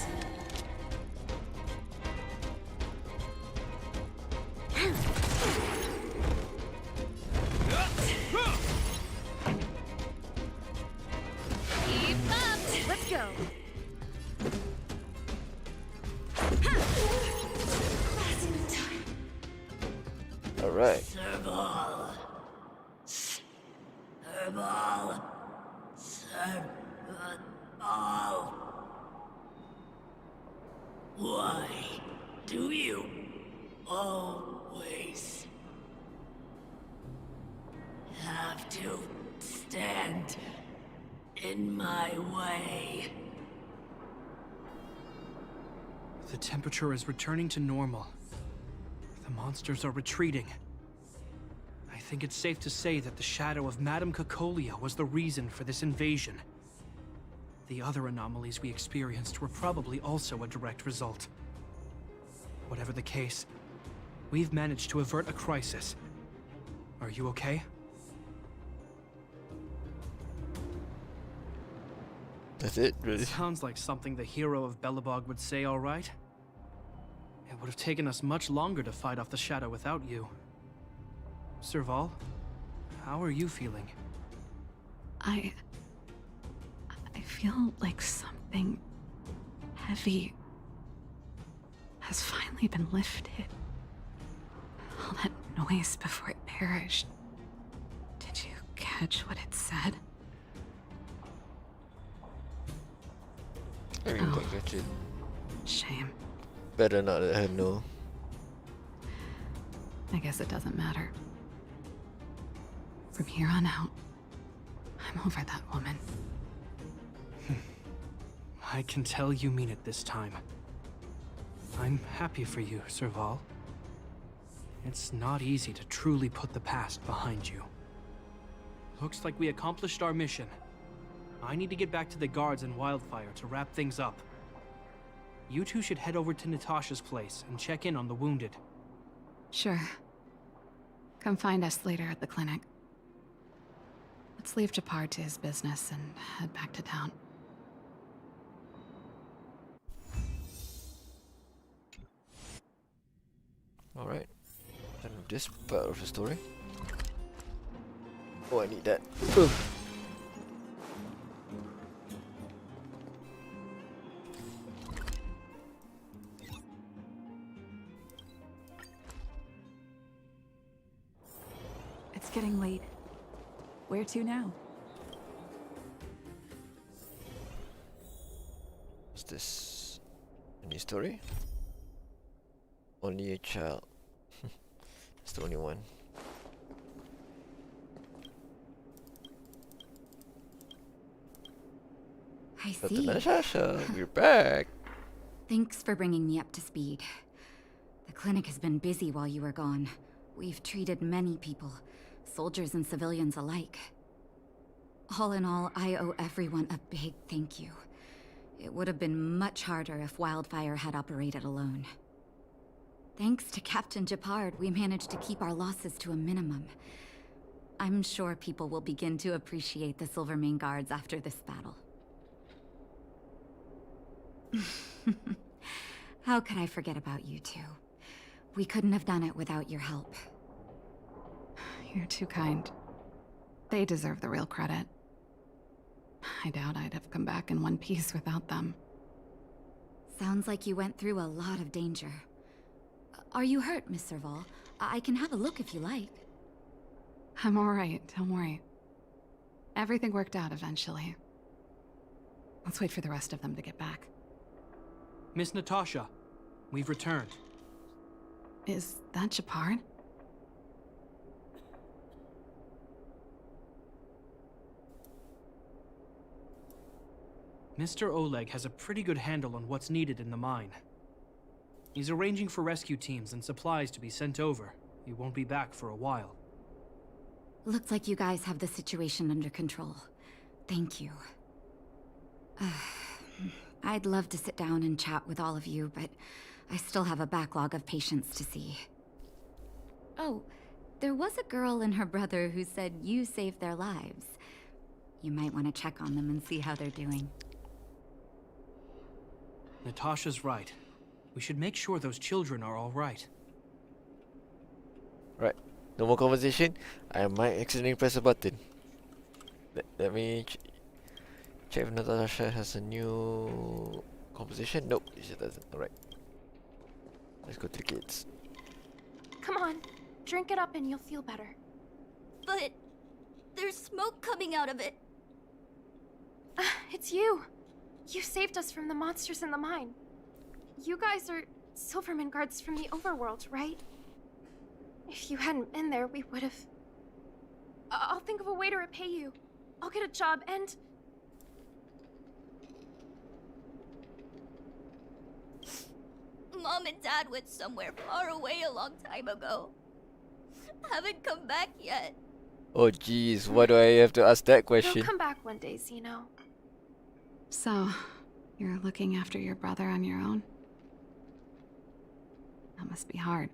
Serval. Serval. Serval. Why do you always have to stand in my way? The temperature is returning to normal. The monsters are retreating. I think it's safe to say that the shadow of Madame Cacolia was the reason for this invasion. The other anomalies we experienced were probably also a direct result. Whatever the case, we've managed to avert a crisis. Are you okay? That's it, really. Sounds like something the hero of Belobog would say, all right? It would have taken us much longer to fight off the shadow without you. Serval, how are you feeling? I feel like something heavy has finally been lifted. All that noise before it perished. Did you catch what it said? I didn't quite catch it. Shame. Better not let her know. I guess it doesn't matter. From here on out, I'm over that woman. I can tell you mean it this time. I'm happy for you, Serval. It's not easy to truly put the past behind you. Looks like we accomplished our mission. I need to get back to the guards and Wildfire to wrap things up. You two should head over to Natasha's place and check in on the wounded. Sure. Come find us later at the clinic. Let's leave Japar to his business and head back to town. Alright. And this part of the story. Oh, I need that. Ugh. It's getting late. Where to now? What's this? A new story? Only a child. It's the only one. I Dr. see. Natasha, we're back. Thanks for bringing me up to speed. The clinic has been busy while you were gone. We've treated many people, soldiers and civilians alike. All in all, I owe everyone a big thank you. It would have been much harder if Wildfire had operated alone. Thanks to Captain Japard, we managed to keep our losses to a minimum. I'm sure people will begin to appreciate the Silvermane Guards after this battle. How could I forget about you two? We couldn't have done it without your help. You're too kind. They deserve the real credit. I doubt I'd have come back in one piece without them. Sounds like you went through a lot of danger. Are you hurt, Miss Serval? I can have a look if you like. I'm alright, don't worry. Everything worked out eventually. Let's wait for the rest of them to get back. Miss Natasha, we've returned. Is that Japard? Mr. Oleg has a pretty good handle on what's needed in the mine. He's arranging for rescue teams and supplies to be sent over. He won't be back for a while. Looks like you guys have the situation under control. Thank you. I'd love to sit down and chat with all of you, but I still have a backlog of patients to see. Oh, there was a girl and her brother who said you saved their lives. You might want to check on them and see how they're doing. Natasha's right. We should make sure those children are all right. Right. No more conversation. I might accidentally press a button. Let me check if Natasha has a new composition. Nope, she doesn't. Alright. Let's go to the kids. Come on. Drink it up and you'll feel better. But there's smoke coming out of it. It's you. You saved us from the monsters in the mine. You guys are Silverman guards from the overworld, right? If you hadn't been there, we would have... I'll think of a way to repay you. I'll get a job and... Mom and Dad went somewhere far away a long time ago. Haven't come back yet. Oh jeez, why do I have to ask that question? They'll come back one day, Zeno. So, you're looking after your brother on your own? That must be hard.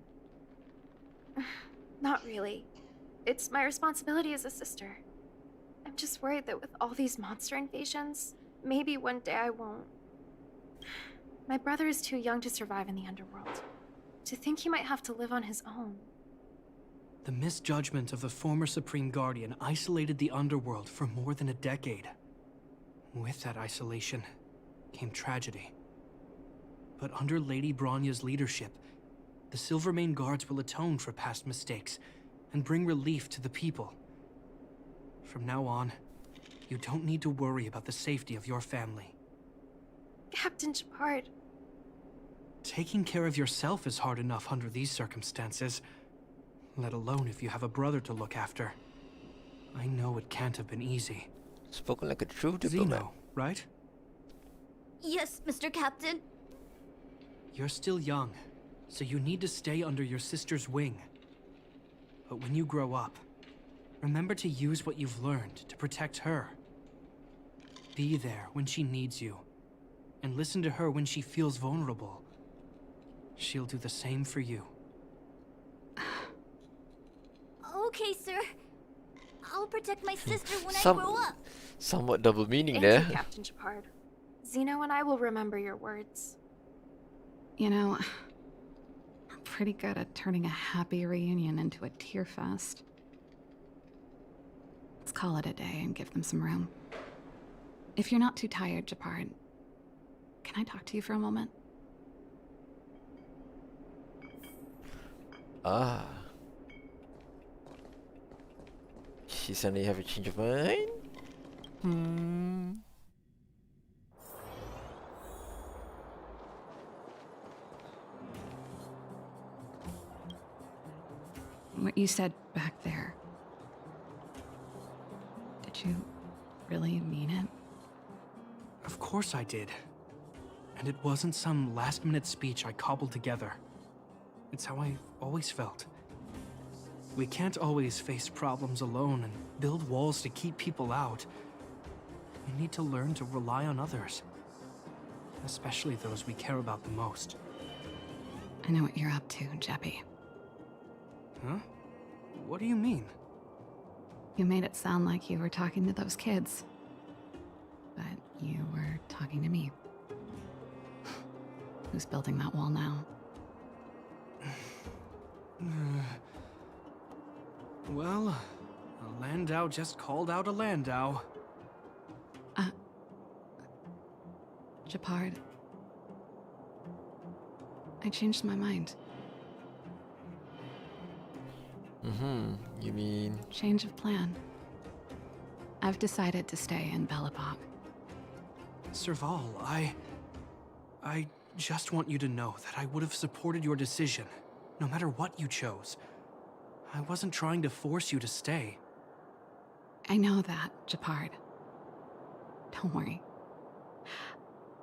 Not really. It's my responsibility as a sister. I'm just worried that with all these monster invasions, maybe one day I won't. My brother is too young to survive in the underworld. To think he might have to live on his own. The misjudgment of the former Supreme Guardian isolated the underworld for more than a decade. With that isolation came tragedy. But under Lady Bronya's leadership, the Silvermane Guards will atone for past mistakes and bring relief to the people. From now on, you don't need to worry about the safety of your family. Captain Shepard. Taking care of yourself is hard enough under these circumstances, let alone if you have a brother to look after. I know it can't have been easy. Spoken like a true diplomat. Zeno, right? Yes, Mr. Captain. You're still young, so you need to stay under your sister's wing. But when you grow up, remember to use what you've learned to protect her. Be there when she needs you, and listen to her when she feels vulnerable. She'll do the same for you. Okay, sir. I'll protect my sister when I Some- grow up. Somewhat double meaning Thank there. you, Captain Shepard. Zeno and I will remember your words. You know, I'm pretty good at turning a happy reunion into a tear fest. Let's call it a day and give them some room. If you're not too tired, Shepard, can I talk to you for a moment? Ah. She suddenly have a change of mind? What you said back there, did you really mean it? Of course I did. And it wasn't some last-minute speech I cobbled together. It's how I always felt. We can't always face problems alone and build walls to keep people out. We need to learn to rely on others. Especially those we care about the most. I know what you're up to, Jeppy. Huh? What do you mean? You made it sound like you were talking to those kids. But you were talking to me. Who's building that wall now? Well, a Landau just called out a Landau. Shepard. I changed my mind. You mean... Change of plan. I've decided to stay in Bellapop. Serval, I just want you to know that I would have supported your decision, no matter what you chose. I wasn't trying to force you to stay. I know that, Shepard. Don't worry.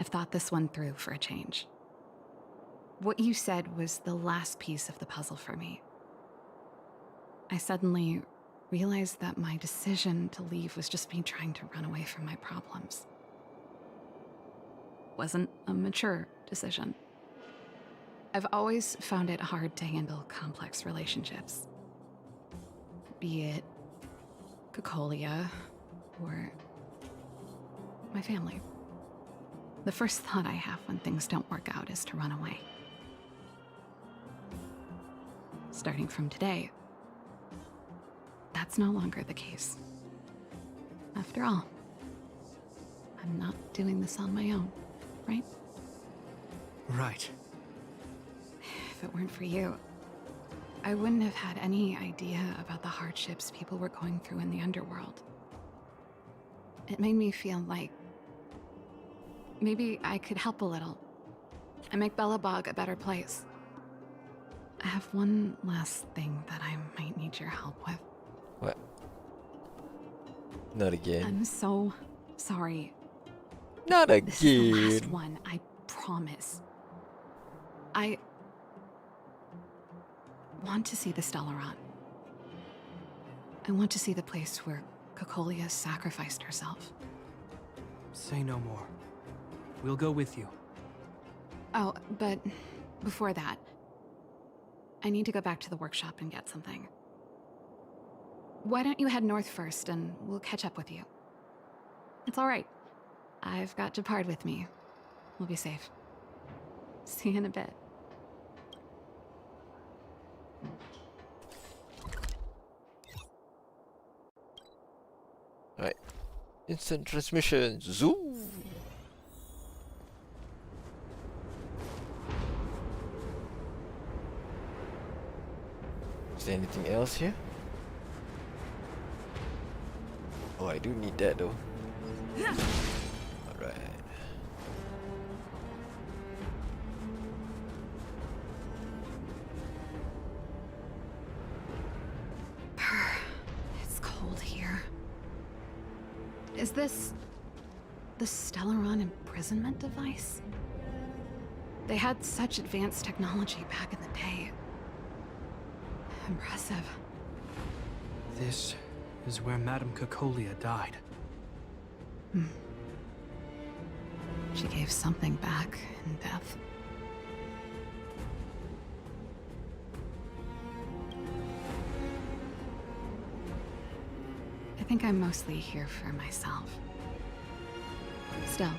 I've thought this one through for a change. What you said was the last piece of the puzzle for me. I suddenly realized that my decision to leave was just me trying to run away from my problems. Wasn't a mature decision. I've always found it hard to handle complex relationships. Be it Cocolia or my family. The first thought I have when things don't work out is to run away. Starting from today, that's no longer the case. After all, I'm not doing this on my own, right? Right. If it weren't for you, I wouldn't have had any idea about the hardships people were going through in the underworld. It made me feel like maybe I could help a little and make Bellabog a better place. I have one last thing that I might need your help with. What? Not again. I'm so sorry. Not again. This is the last one, I promise. I want to see the Stellaron. I want to see the place where Cocolia sacrificed herself. Say no more. We'll go with you. Oh, but before that, I need to go back to the workshop and get something. Why don't you head north first and we'll catch up with you? It's all right. I've got Japard with me. We'll be safe. See you in a bit. Alright. Instant transmission. Zoom. Is there anything else here? Oh, I do need that though. Alright. It's cold here. Is this the Stellaron imprisonment device? They had such advanced technology back in the day. Impressive. This is where Madame Cocolia died. She gave something back in death. I think I'm mostly here for myself. Still,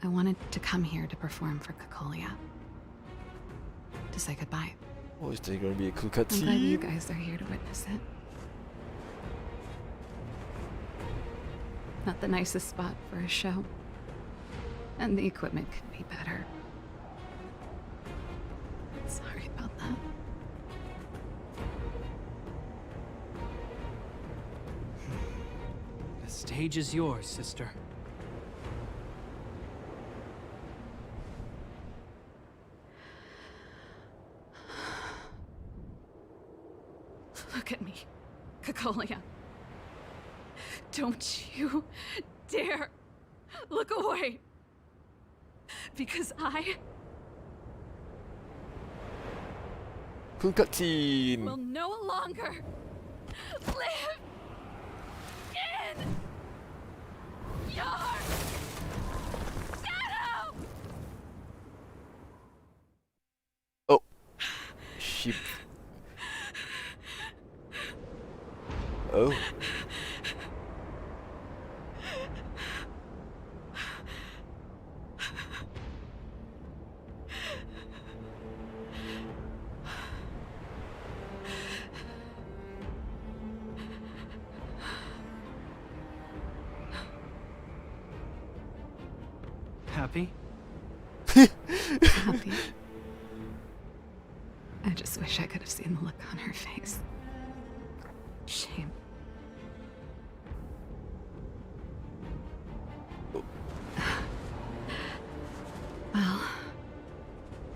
I wanted to come here to perform for Cocolia. To say goodbye. Oh, is there gonna be a cool I'm glad you cutscene? guys are here to witness it. Not the nicest spot for a show. And the equipment could be better. Sorry about that. The stage is yours, sister. Look at me, Cocolia. Don't you dare look away. Because I Cool cutscene. will no longer live in your shadow! Oh, she. Oh. Happy? Happy. I just wish I could have seen the look on her face. Shame. Well,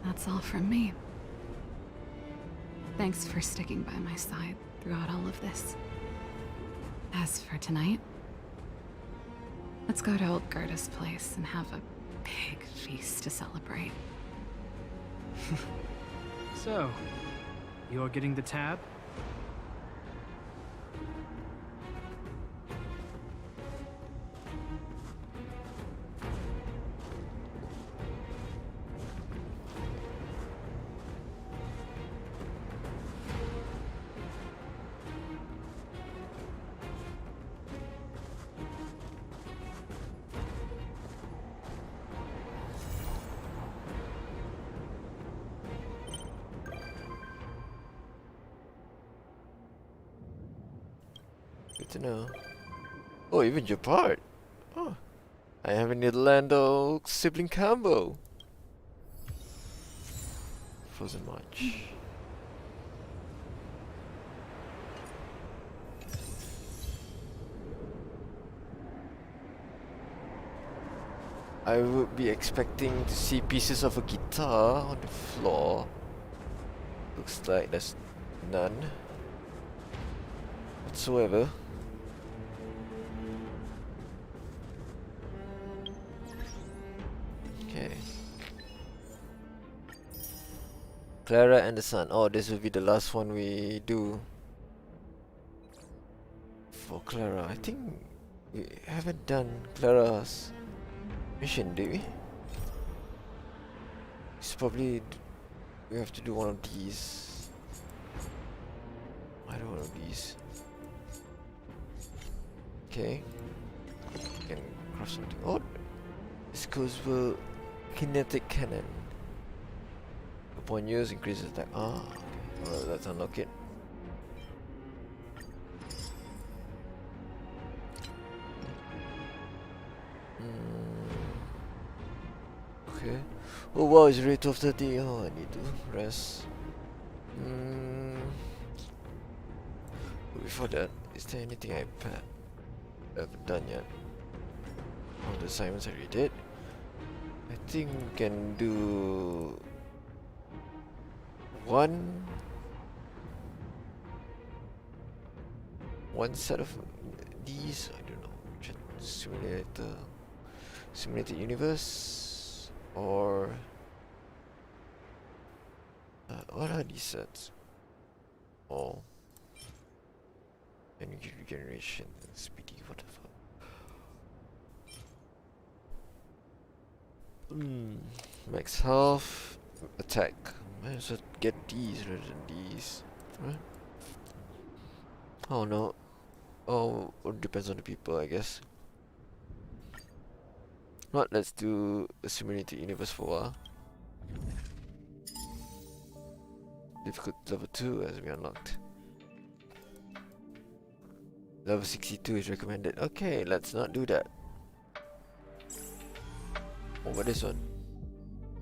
that's all from me. Thanks for sticking by my side throughout all of this. As for tonight, let's go to old Gerda's place and have a big feast to celebrate. So, you're getting the tab? Good to know. Oh, even your part. Oh, I have a Nederlando sibling combo. Frozen March. I would be expecting to see pieces of a guitar on the floor. Looks like there's none whatsoever. Okay. Clara and the Sun. Oh, this will be the last one we do. For Clara, I think we haven't done Clara's mission, did we? It's probably we have to do one of these. I don't one of these. Okay. Can craft something. Oh, this goes for kinetic cannon. Upon use, increases attack. Ah, okay. Well, let's unlock it. Okay. Oh wow, it's already 12:30. Oh, I need to rest. But before that, is there anything I haven't done yet? All the assignments I already did. I think we can do one set of these. I don't know. Simulated universe, or what are these sets? Oh, energy regeneration, speedy, whatever. Max health, attack. Might as well get these rather than these, right? Oh no. Oh, it depends on the people, I guess. Right, let's do a simulated universe for a while. Difficult level 2 as we unlocked. Level 62 is recommended. Okay, let's not do that. Oh, but this one.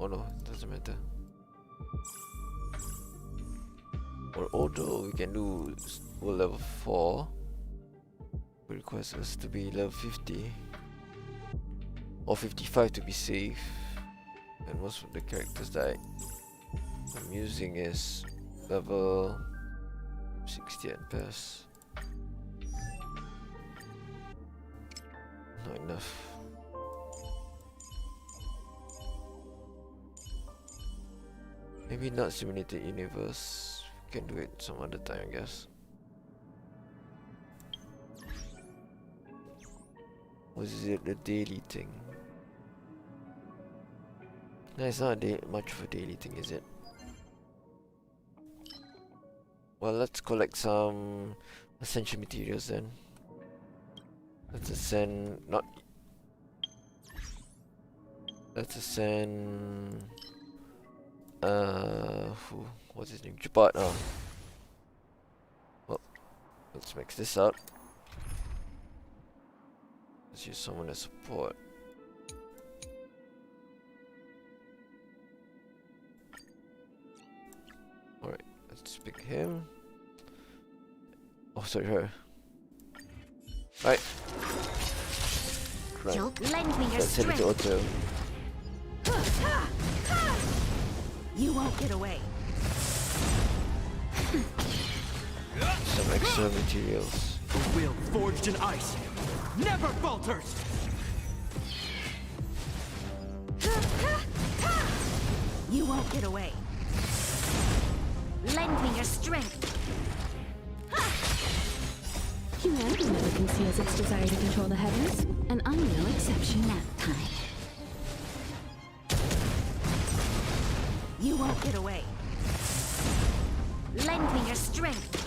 Oh no, doesn't matter. Or although we can do level 4. It requires us to be level 50 or 55 to be safe, and most of the characters that I'm using is level 60 at best. Not enough. Maybe not simulated universe. We can do it some other time, I guess. Was it a daily thing? No, it's not much of a daily thing, is it? Well, let's collect some essential materials then. Let's ascend. Let's ascend. What's his name? Jabat. Oh. Well, let's mix this up. Let's use someone as support. Alright, let's pick him. Oh, sorry, her. Right. Don't lend me your Let's send it strength. to auto. You won't get away. Some extra materials. The will forged in ice never falters! You won't get away. Lend me your strength. Humanity never conceals its desire to control the heavens, and I'm no exception that time. You won't get away. Lend me your strength.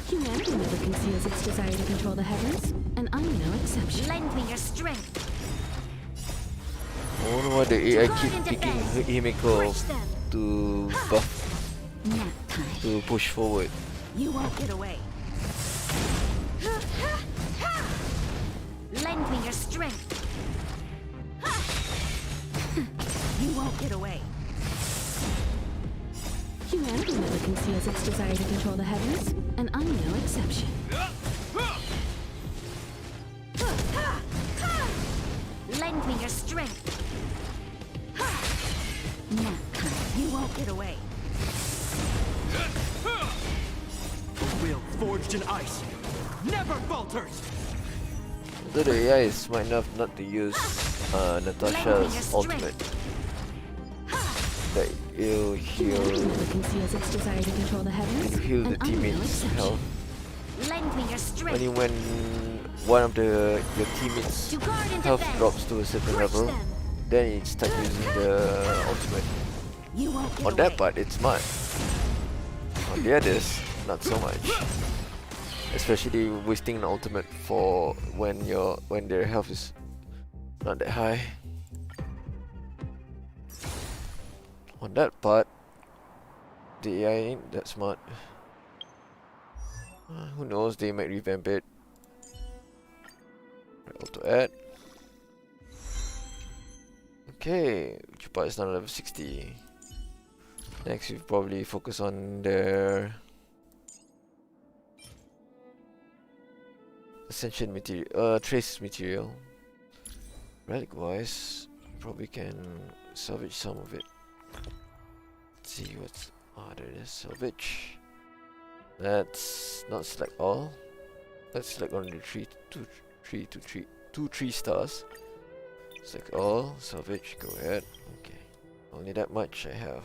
Humanity never conceals its desire to control the heavens, and I'm no exception. Lend me your strength. I wonder why the AI Guard keep and picking defend. Himiko Crush them. to buff, Nap time. to push forward. You won't get away. Lend me your strength. You won't get away. Humanity Anything that conceals its desire to control the heavens, and I'm no exception. Lend me your strength. Now, You won't get away. A will forged in ice never falters. So the AI is smart enough not to use Natasha's ultimate. That it'll heal, Anything that conceals its desire to control the heavens, it'll heal the and I'm no teammates' exception. health. Lend me your strength. Only when one of your teammates' To guard and health defend. drops to a certain Crush level, them. then it starts using the ultimate. You won't get On away. that part, it's smart. On the others, not so much. Especially wasting an ultimate for when their health is not that high. On that part, the AI ain't that smart. Who knows? They might revamp it. Auto add. Okay, which part is now level 60. Next, we probably focus on their ascension material, trace material. Relic wise, probably can salvage some of it. Let's see what's there it is. Salvage. Let's not select all. Let's select only two 3 stars. Select all. Salvage. Go ahead. Okay. Only that much I have.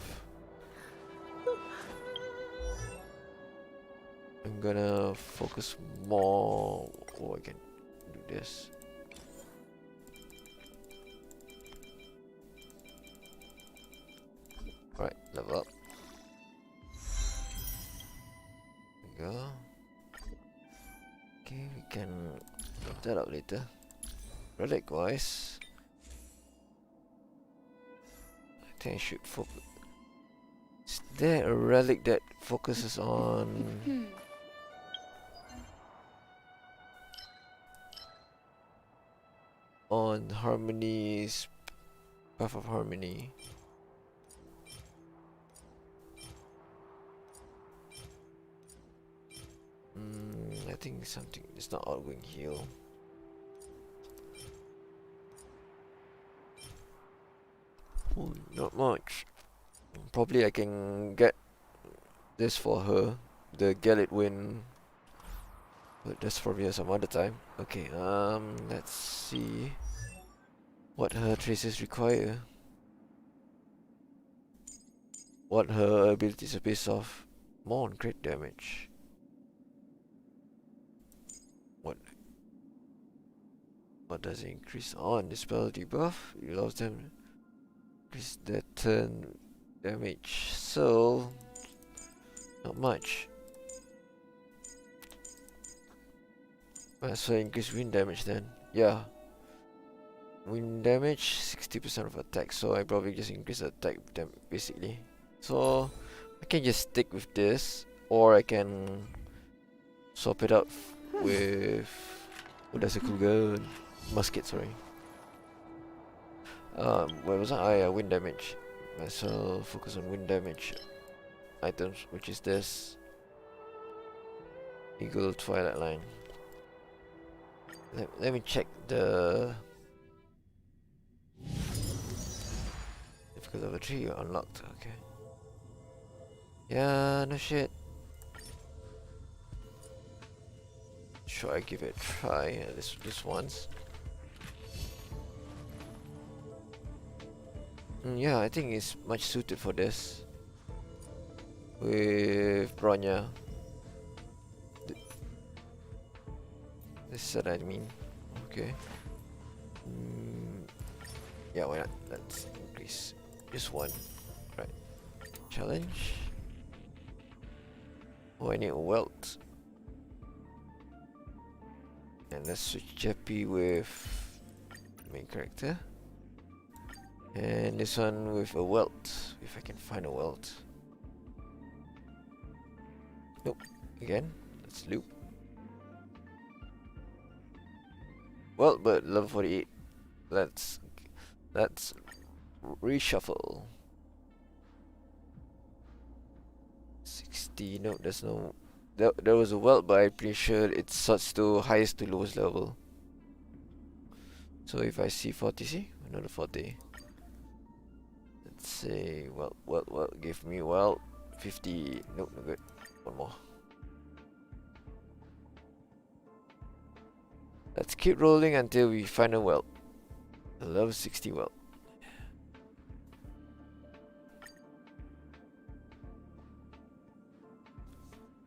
I'm gonna focus more. Oh, I can do this. Alright, level up. There we go. Okay, we can look that up later. Relic wise, I think I should focus. Is there a relic that focuses on harmony's path of harmony? I think something. It's not outgoing heal. Oh, not much. Probably I can get this for her, the Gallet Win. But that's probably some other time. Okay, let's see what her traces require. What her abilities are based off. More on crit damage. What does it increase on? The spell debuff. It allows them to increase their turn damage. So not much. Might as well increase wind damage then. Yeah. Wind damage 60% of attack, so I probably just increase the attack basically. So I can just stick with this, or I can swap it out with that's a cool gun. Musket, sorry. Where was I? Yeah, wind damage. Might as well focus on wind damage items, which is this Eagle Twilight Line. Let me check the difficult level 3 unlocked. Okay. Yeah, no shit. Sure, I give it a try this once. Yeah, I think it's much suited for this with Bronya. This set, I mean. Okay. Yeah, why not? Let's increase just one. Right. Challenge. Oh, I need a welt. And let's switch Jeppy with main character. And this one with a welt, if I can find a welt. Nope. Again, let's loop. Welt, but level 48. Let's reshuffle. 40. No, there's no. There was a weld, but I'm pretty sure it sorts to highest to lowest level. So if I see 40, see another 40. Let's say well, give me 50. Nope, no good. One more. Let's keep rolling until we find a weld. A level 60 weld.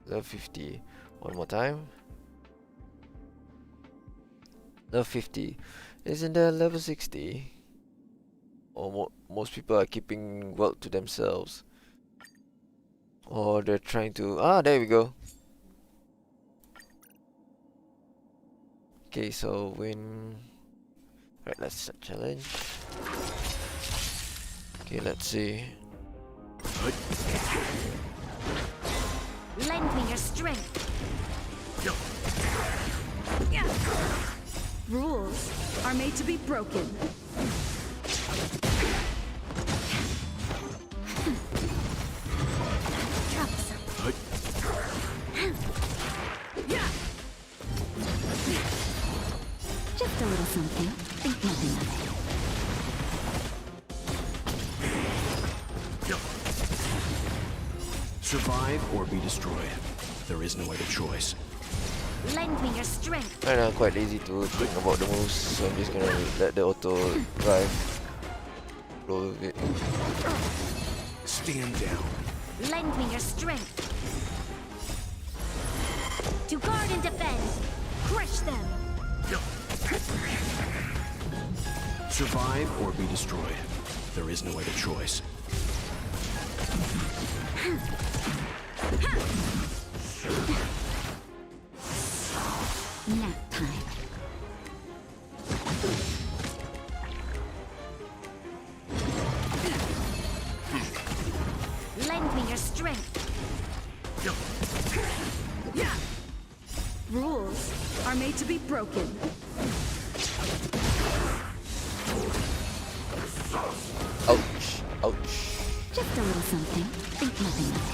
Level 50. One more time. Level 50. Isn't there level 60? Or most people are keeping weld to themselves. Or they're trying to... Ah, there we go. Okay, so win... Right, let's set challenge. Okay, let's see. Lend me your strength. Rules are made to be broken. Just a little something. Think nothing of it. Survive or be destroyed. There is no other choice. Lend me your strength. Right now, I'm quite lazy to think about the moves, so I'm just gonna let the auto drive. Roll with it. Stand down. Lend me your strength. To guard and defend. Crush them. Survive or be destroyed. There is no other choice. Nap time. Lend me your strength. Rules are made to be broken. Ouch, ouch. Just a little something. Think nothing of it.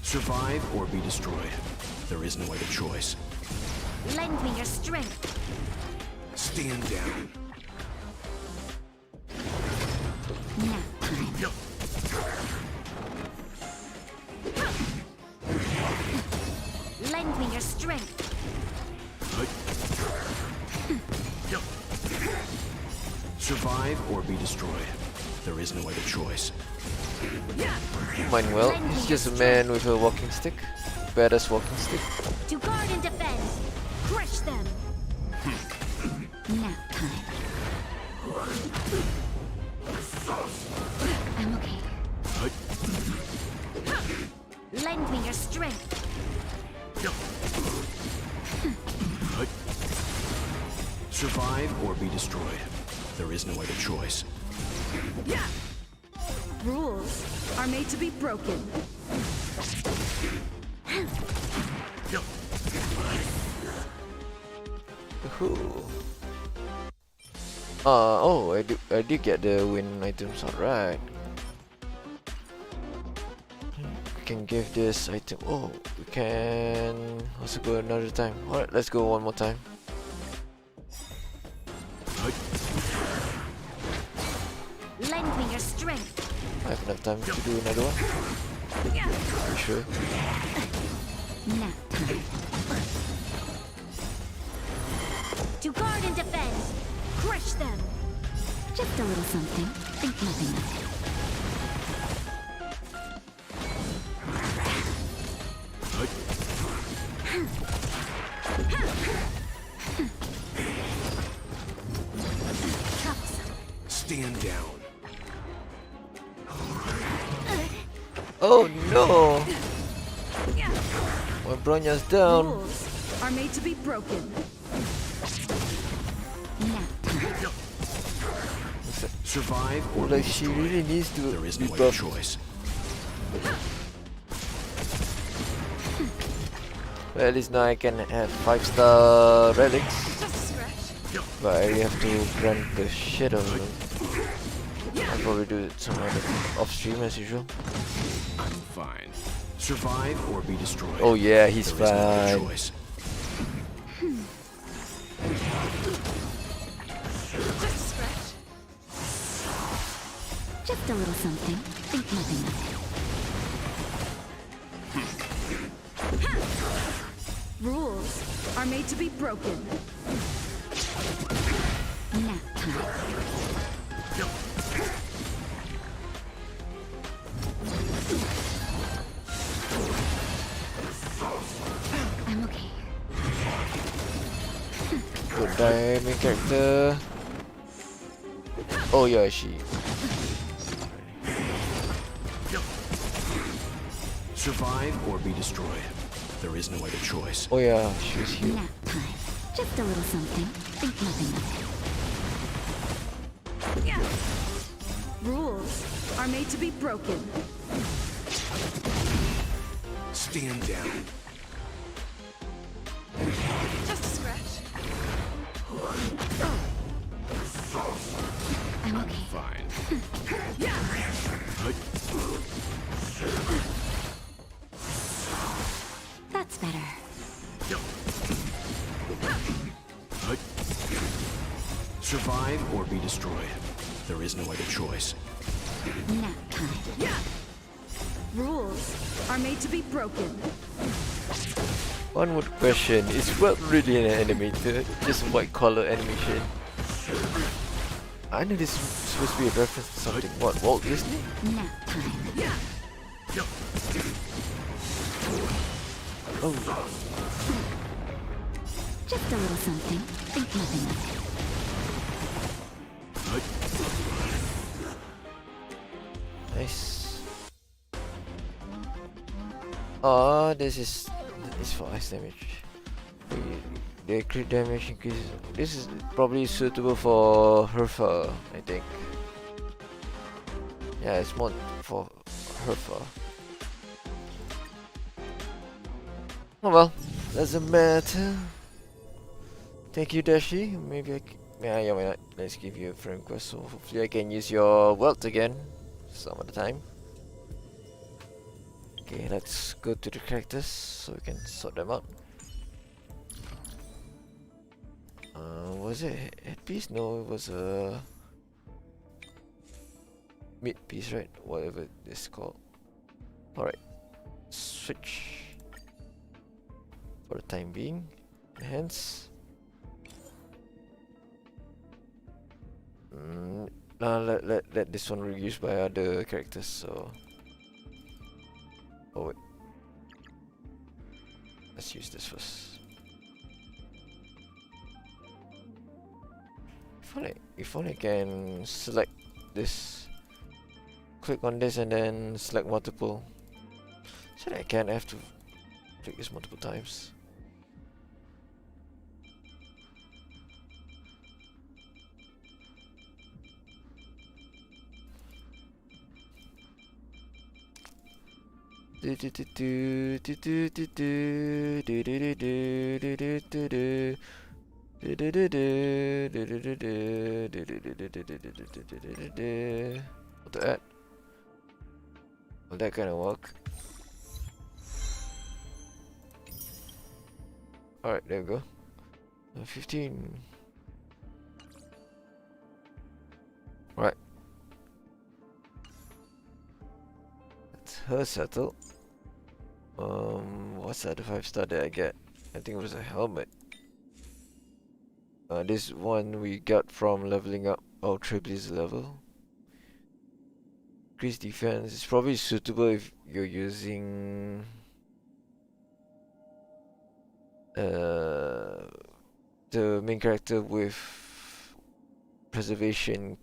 Survive or be destroyed. There is no other choice. Lend me your strength. Stand down. Nap time. Lend me your strength. Survive or be destroyed. There is no other choice. Manuel, he's just a man with a walking stick. Badass walking stick. To guard and defend. Crush them. Nap time. I'm okay. Lend me your strength. Survive or be destroyed. There is no other choice. Rules are made to be broken. Ooh. Oh, I did get the win items, alright. We can give this item. Oh, we can also go another time. Alright, let's go one more time. Lend me your strength. I have enough time to do another one. You sure? Nap time. To guard and defend. Crush them. Just a little something. Think nothing of it. Stand down. Oh no! My Bronya's down. Rules are made to be broken. Survive or Like be she destroyed. really needs to There is be no other buffed. choice. Well, at least now I can have 5-star relics. But I have to grant the shit out of them. I'll probably do it some other off stream as usual. I'm fine. Survive or be destroyed. Oh yeah, he's there is no other fine. choice. Just a scratch. Just a little something. Think nothing of it. Rules are made to be broken. Nap time. I'm okay. Good die main character. Oh yeah, she. Survive or be destroyed. There is no other choice. Oh yeah, she's here. Nap time. Just a little something. Think nothing of it. Rules are made to be broken. Stand down. Just a scratch. I'm okay. Fine. That's better. Survive or be destroyed. There is no other choice. Nap time. Rules are made to be broken. One would question, is Walt really an animator? Just white collar animation. I know this is supposed to be a reference to something. What, Walt Disney? Nap time. Oh. Just a little something. Think nothing of it. Nice. Oh, this is for ice damage. The crit damage increases. This is probably suitable for Herfa, I think. Yeah, it's more for Herfa. Oh well, doesn't matter. Thank you, Dashi. Maybe I can. Yeah, why not? Let's give you a friend request. So hopefully I can use your wealth again some of the time. Okay, let's go to the characters so we can sort them out. Was it headpiece? No, it was a mid piece, right? Whatever this is called. Alright, switch for the time being. Enhance. Let this one be used by other characters. So, oh wait, let's use this first. If only I can select this, click on this, and then select multiple, so that I can't have to click this multiple times. What that? Will that kind of work? Alright, there we go. 15. Right. That's her settle. What's the other 5-star that I get? I think it was a helmet. This one we got from leveling up our Trailblazer level. Increased defense is probably suitable if you're using the main character with preservation.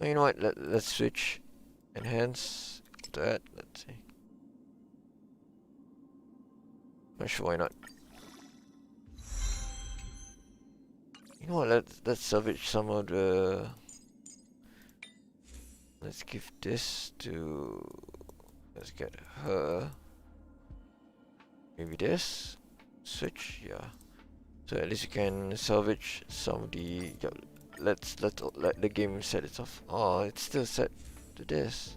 You know what? Let's switch. Enhance that. Let's see. Not sure why not. You know what? Let's salvage some of the. Let's give this to. Let's get her. Maybe this. Switch, yeah. So at least you can salvage some of the. Yeah, let the game set it off. Oh, it's still set to this.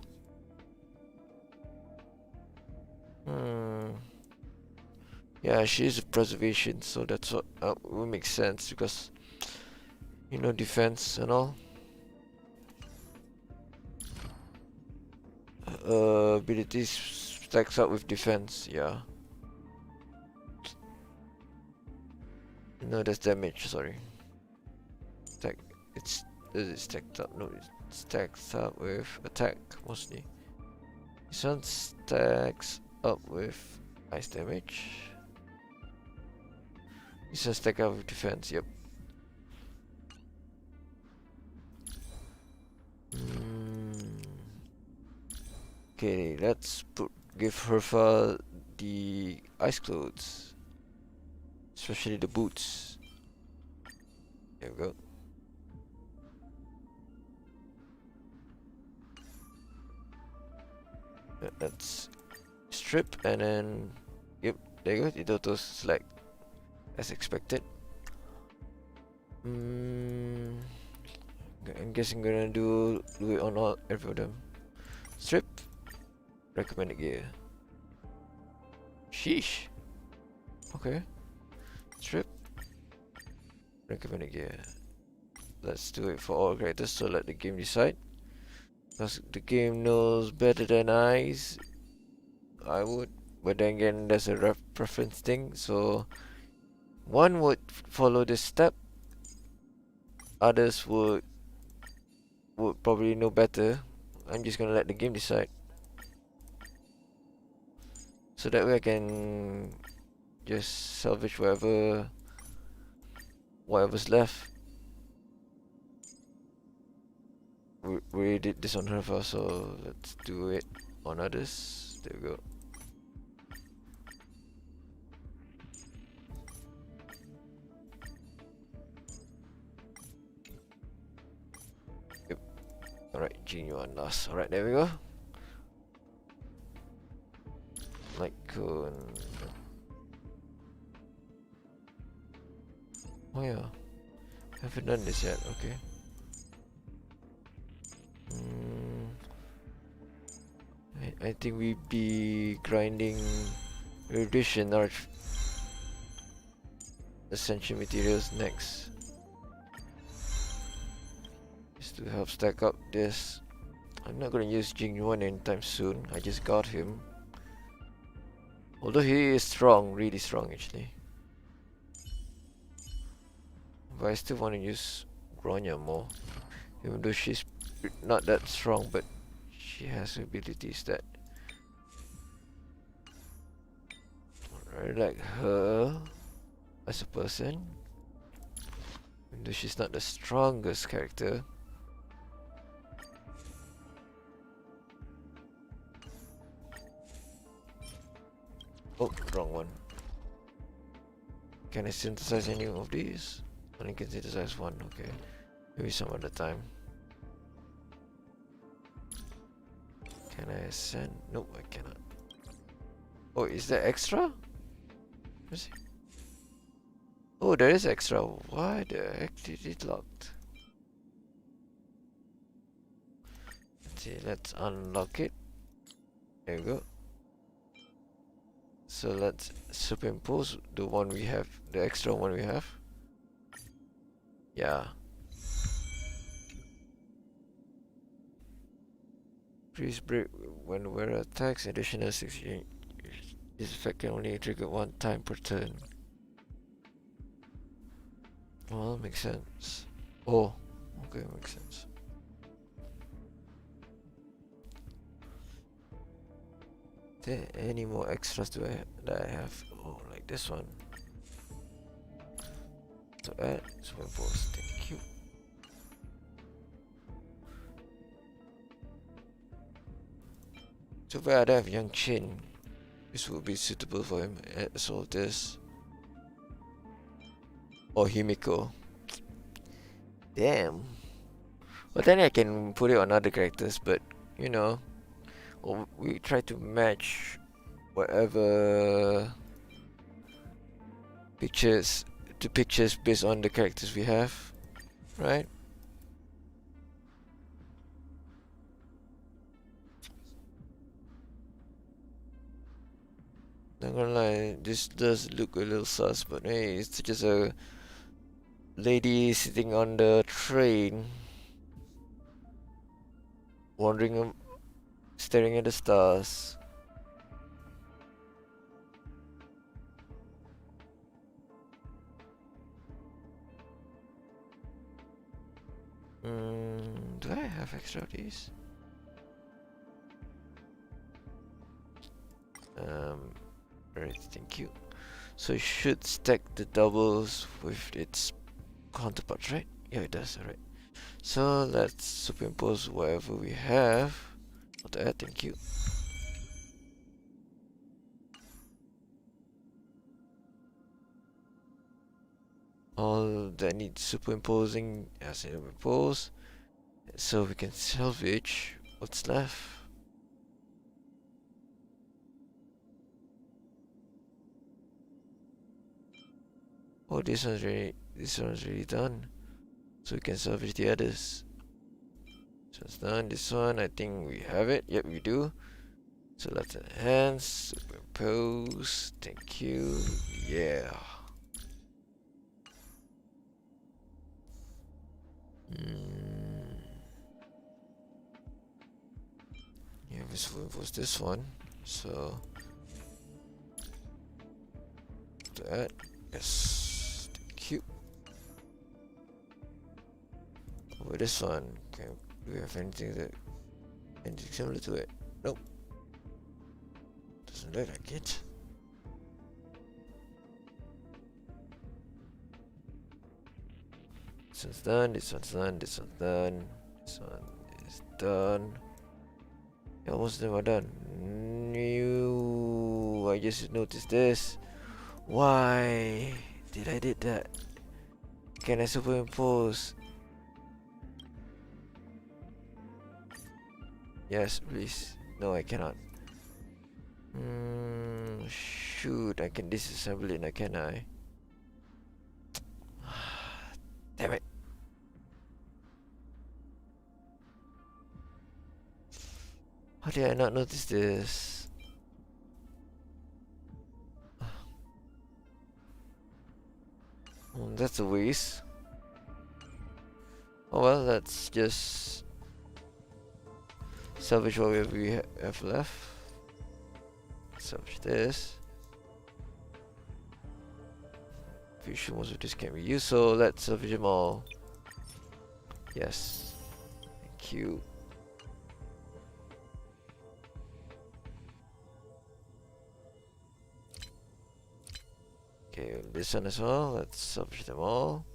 Yeah, she's a preservation, so that's what will make sense because you know defense and all. Abilities stacks up with defense. Yeah. No, that's damage. Sorry. Stack. It's stacked up. No, it stacks up with attack mostly. This one stacks up with ice damage. This one stacks up with defense. Yep. Okay, let's give Herfa the ice clothes, especially the boots. There we go. Let's strip and then, yep, there you go. It auto select as expected. I'm guessing I'm gonna do it on every of them. Strip. Recommended gear. Sheesh. Okay. Strip. Recommended gear. Let's do it for all characters, so let the game decide. Because the game knows better than I would. But then again, there's a preference thing, so one would follow this step. Others would probably know better. I'm just gonna let the game decide. So that way I can just salvage whatever's left. We did this on her first, so let's do it on others. There we go. Yep. Alright, genuine last. Alright, there we go. Light cone. Oh yeah, haven't done this yet. Okay. I think we be grinding erudition or essential materials next, just to help stack up this. I'm not gonna use Jing-Yuan anytime soon. I just got him. Although he is strong, really strong actually. But I still want to use Gronya more. Even though she's not that strong, but she has abilities that I like her as a person. Even though she's not the strongest character. Oh, wrong one. Can I synthesize any of these? Only can synthesize one, okay. Maybe some other time. Can I ascend? Nope, I cannot. Oh, is there extra? Let's see. Oh, there is extra. Why the heck did it locked? Let's see, let's unlock it. There we go. So let's superimpose the one we have, the extra one we have. Yeah. Freeze break when wearer attacks, additional 6. This effect can only trigger one time per turn. Well, makes sense. Oh, okay, makes sense. There any more extras that I have? Oh, like this one. So add superimpose. Thank you. So bad I have Young Chin. This would be suitable for him. Add Soldiers. Or Himiko. Damn. But then I can put it on other characters, but you know, we try to match whatever pictures to pictures based on the characters we have, right? Not gonna lie, this does look a little sus, but hey, it's just a lady sitting on the train, wandering, staring at the stars. Do I have extra of these? Right, thank you. So it should stack the doubles with its counterparts, right? Yeah, it does, alright. So let's superimpose whatever we have. What that, thank you. All that needs superimposing as superimpose. So we can salvage what's left. Oh, this one's really done. So we can salvage the others. So it's done. This one, I think we have it. Yep, we do. So let's enhance, superimpose. Thank you. Yeah. Yeah, we superimpose this one. So that. Yes. Thank you. Over this one, okay, do we have anything similar to it? Nope. Doesn't look like it. This one's done, this one's done, this one's done, this one is done. Yeah, most of them are done. New. I just noticed this. Why did I did that? Can I superimpose? Yes, please. No, I cannot. Shoot, I can disassemble it now, can I? Damn it. How did I not notice this? That's a waste. Oh well, let's just salvage what we have left. Salvage this. Pretty sure most of this can be used, so let's salvage them all. Yes. Thank you. Okay, this one as well. Let's salvage them all.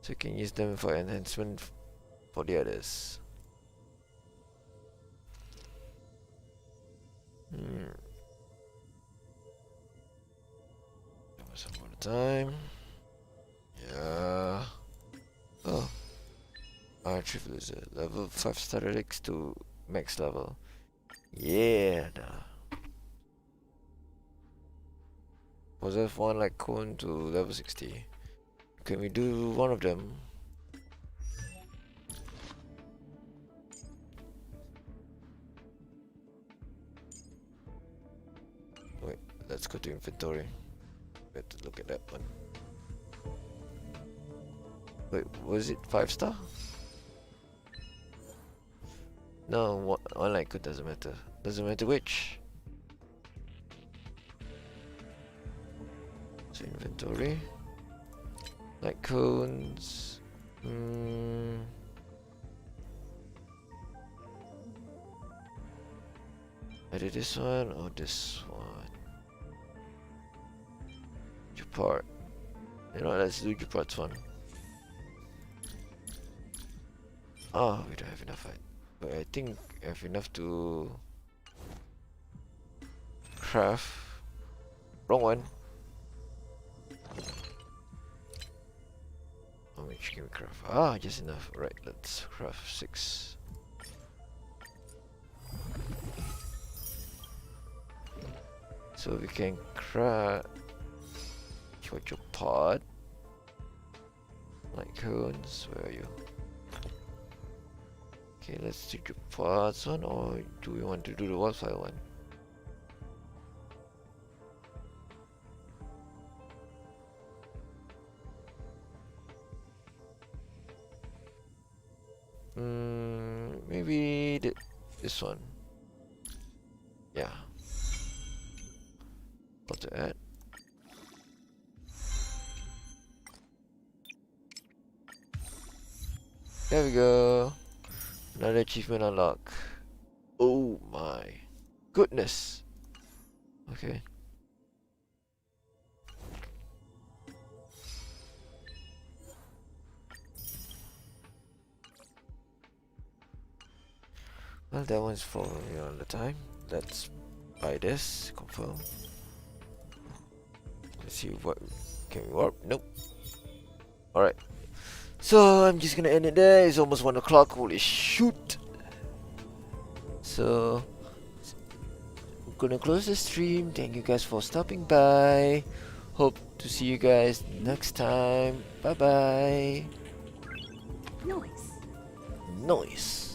So you can use them for enhancement for the others. Some more time. Yeah. Oh. Archive is a level 5 statistics to max level. Yeah. Was that one like cone to level 60? Can we do one of them? Wait, let's go to inventory. Better look at that one. Wait, was it 5-star? No, one like it doesn't matter. Doesn't matter which. So inventory. Like cones. Either this one or this one. Jupart. You know, let's do Jupart's one. Oh, we don't have enough. But I think I have enough to craft. Wrong one. How much can we craft? Ah, just enough. Right, let's craft 6. So we can craft your pod. Like cones, where are you? Okay, let's do the pods one, or do we want to do the wildfire one? Maybe this one. Yeah. What to add? There we go. Another achievement unlocked. Oh my goodness. Okay. Well, that one's for me all the time. Let's buy this. Confirm. Let's see what can we warp. Nope. All right. So I'm just gonna end it there. It's almost 1 o'clock. Holy shoot! So I'm gonna close the stream. Thank you guys for stopping by. Hope to see you guys next time. Bye bye. Noise. Noise.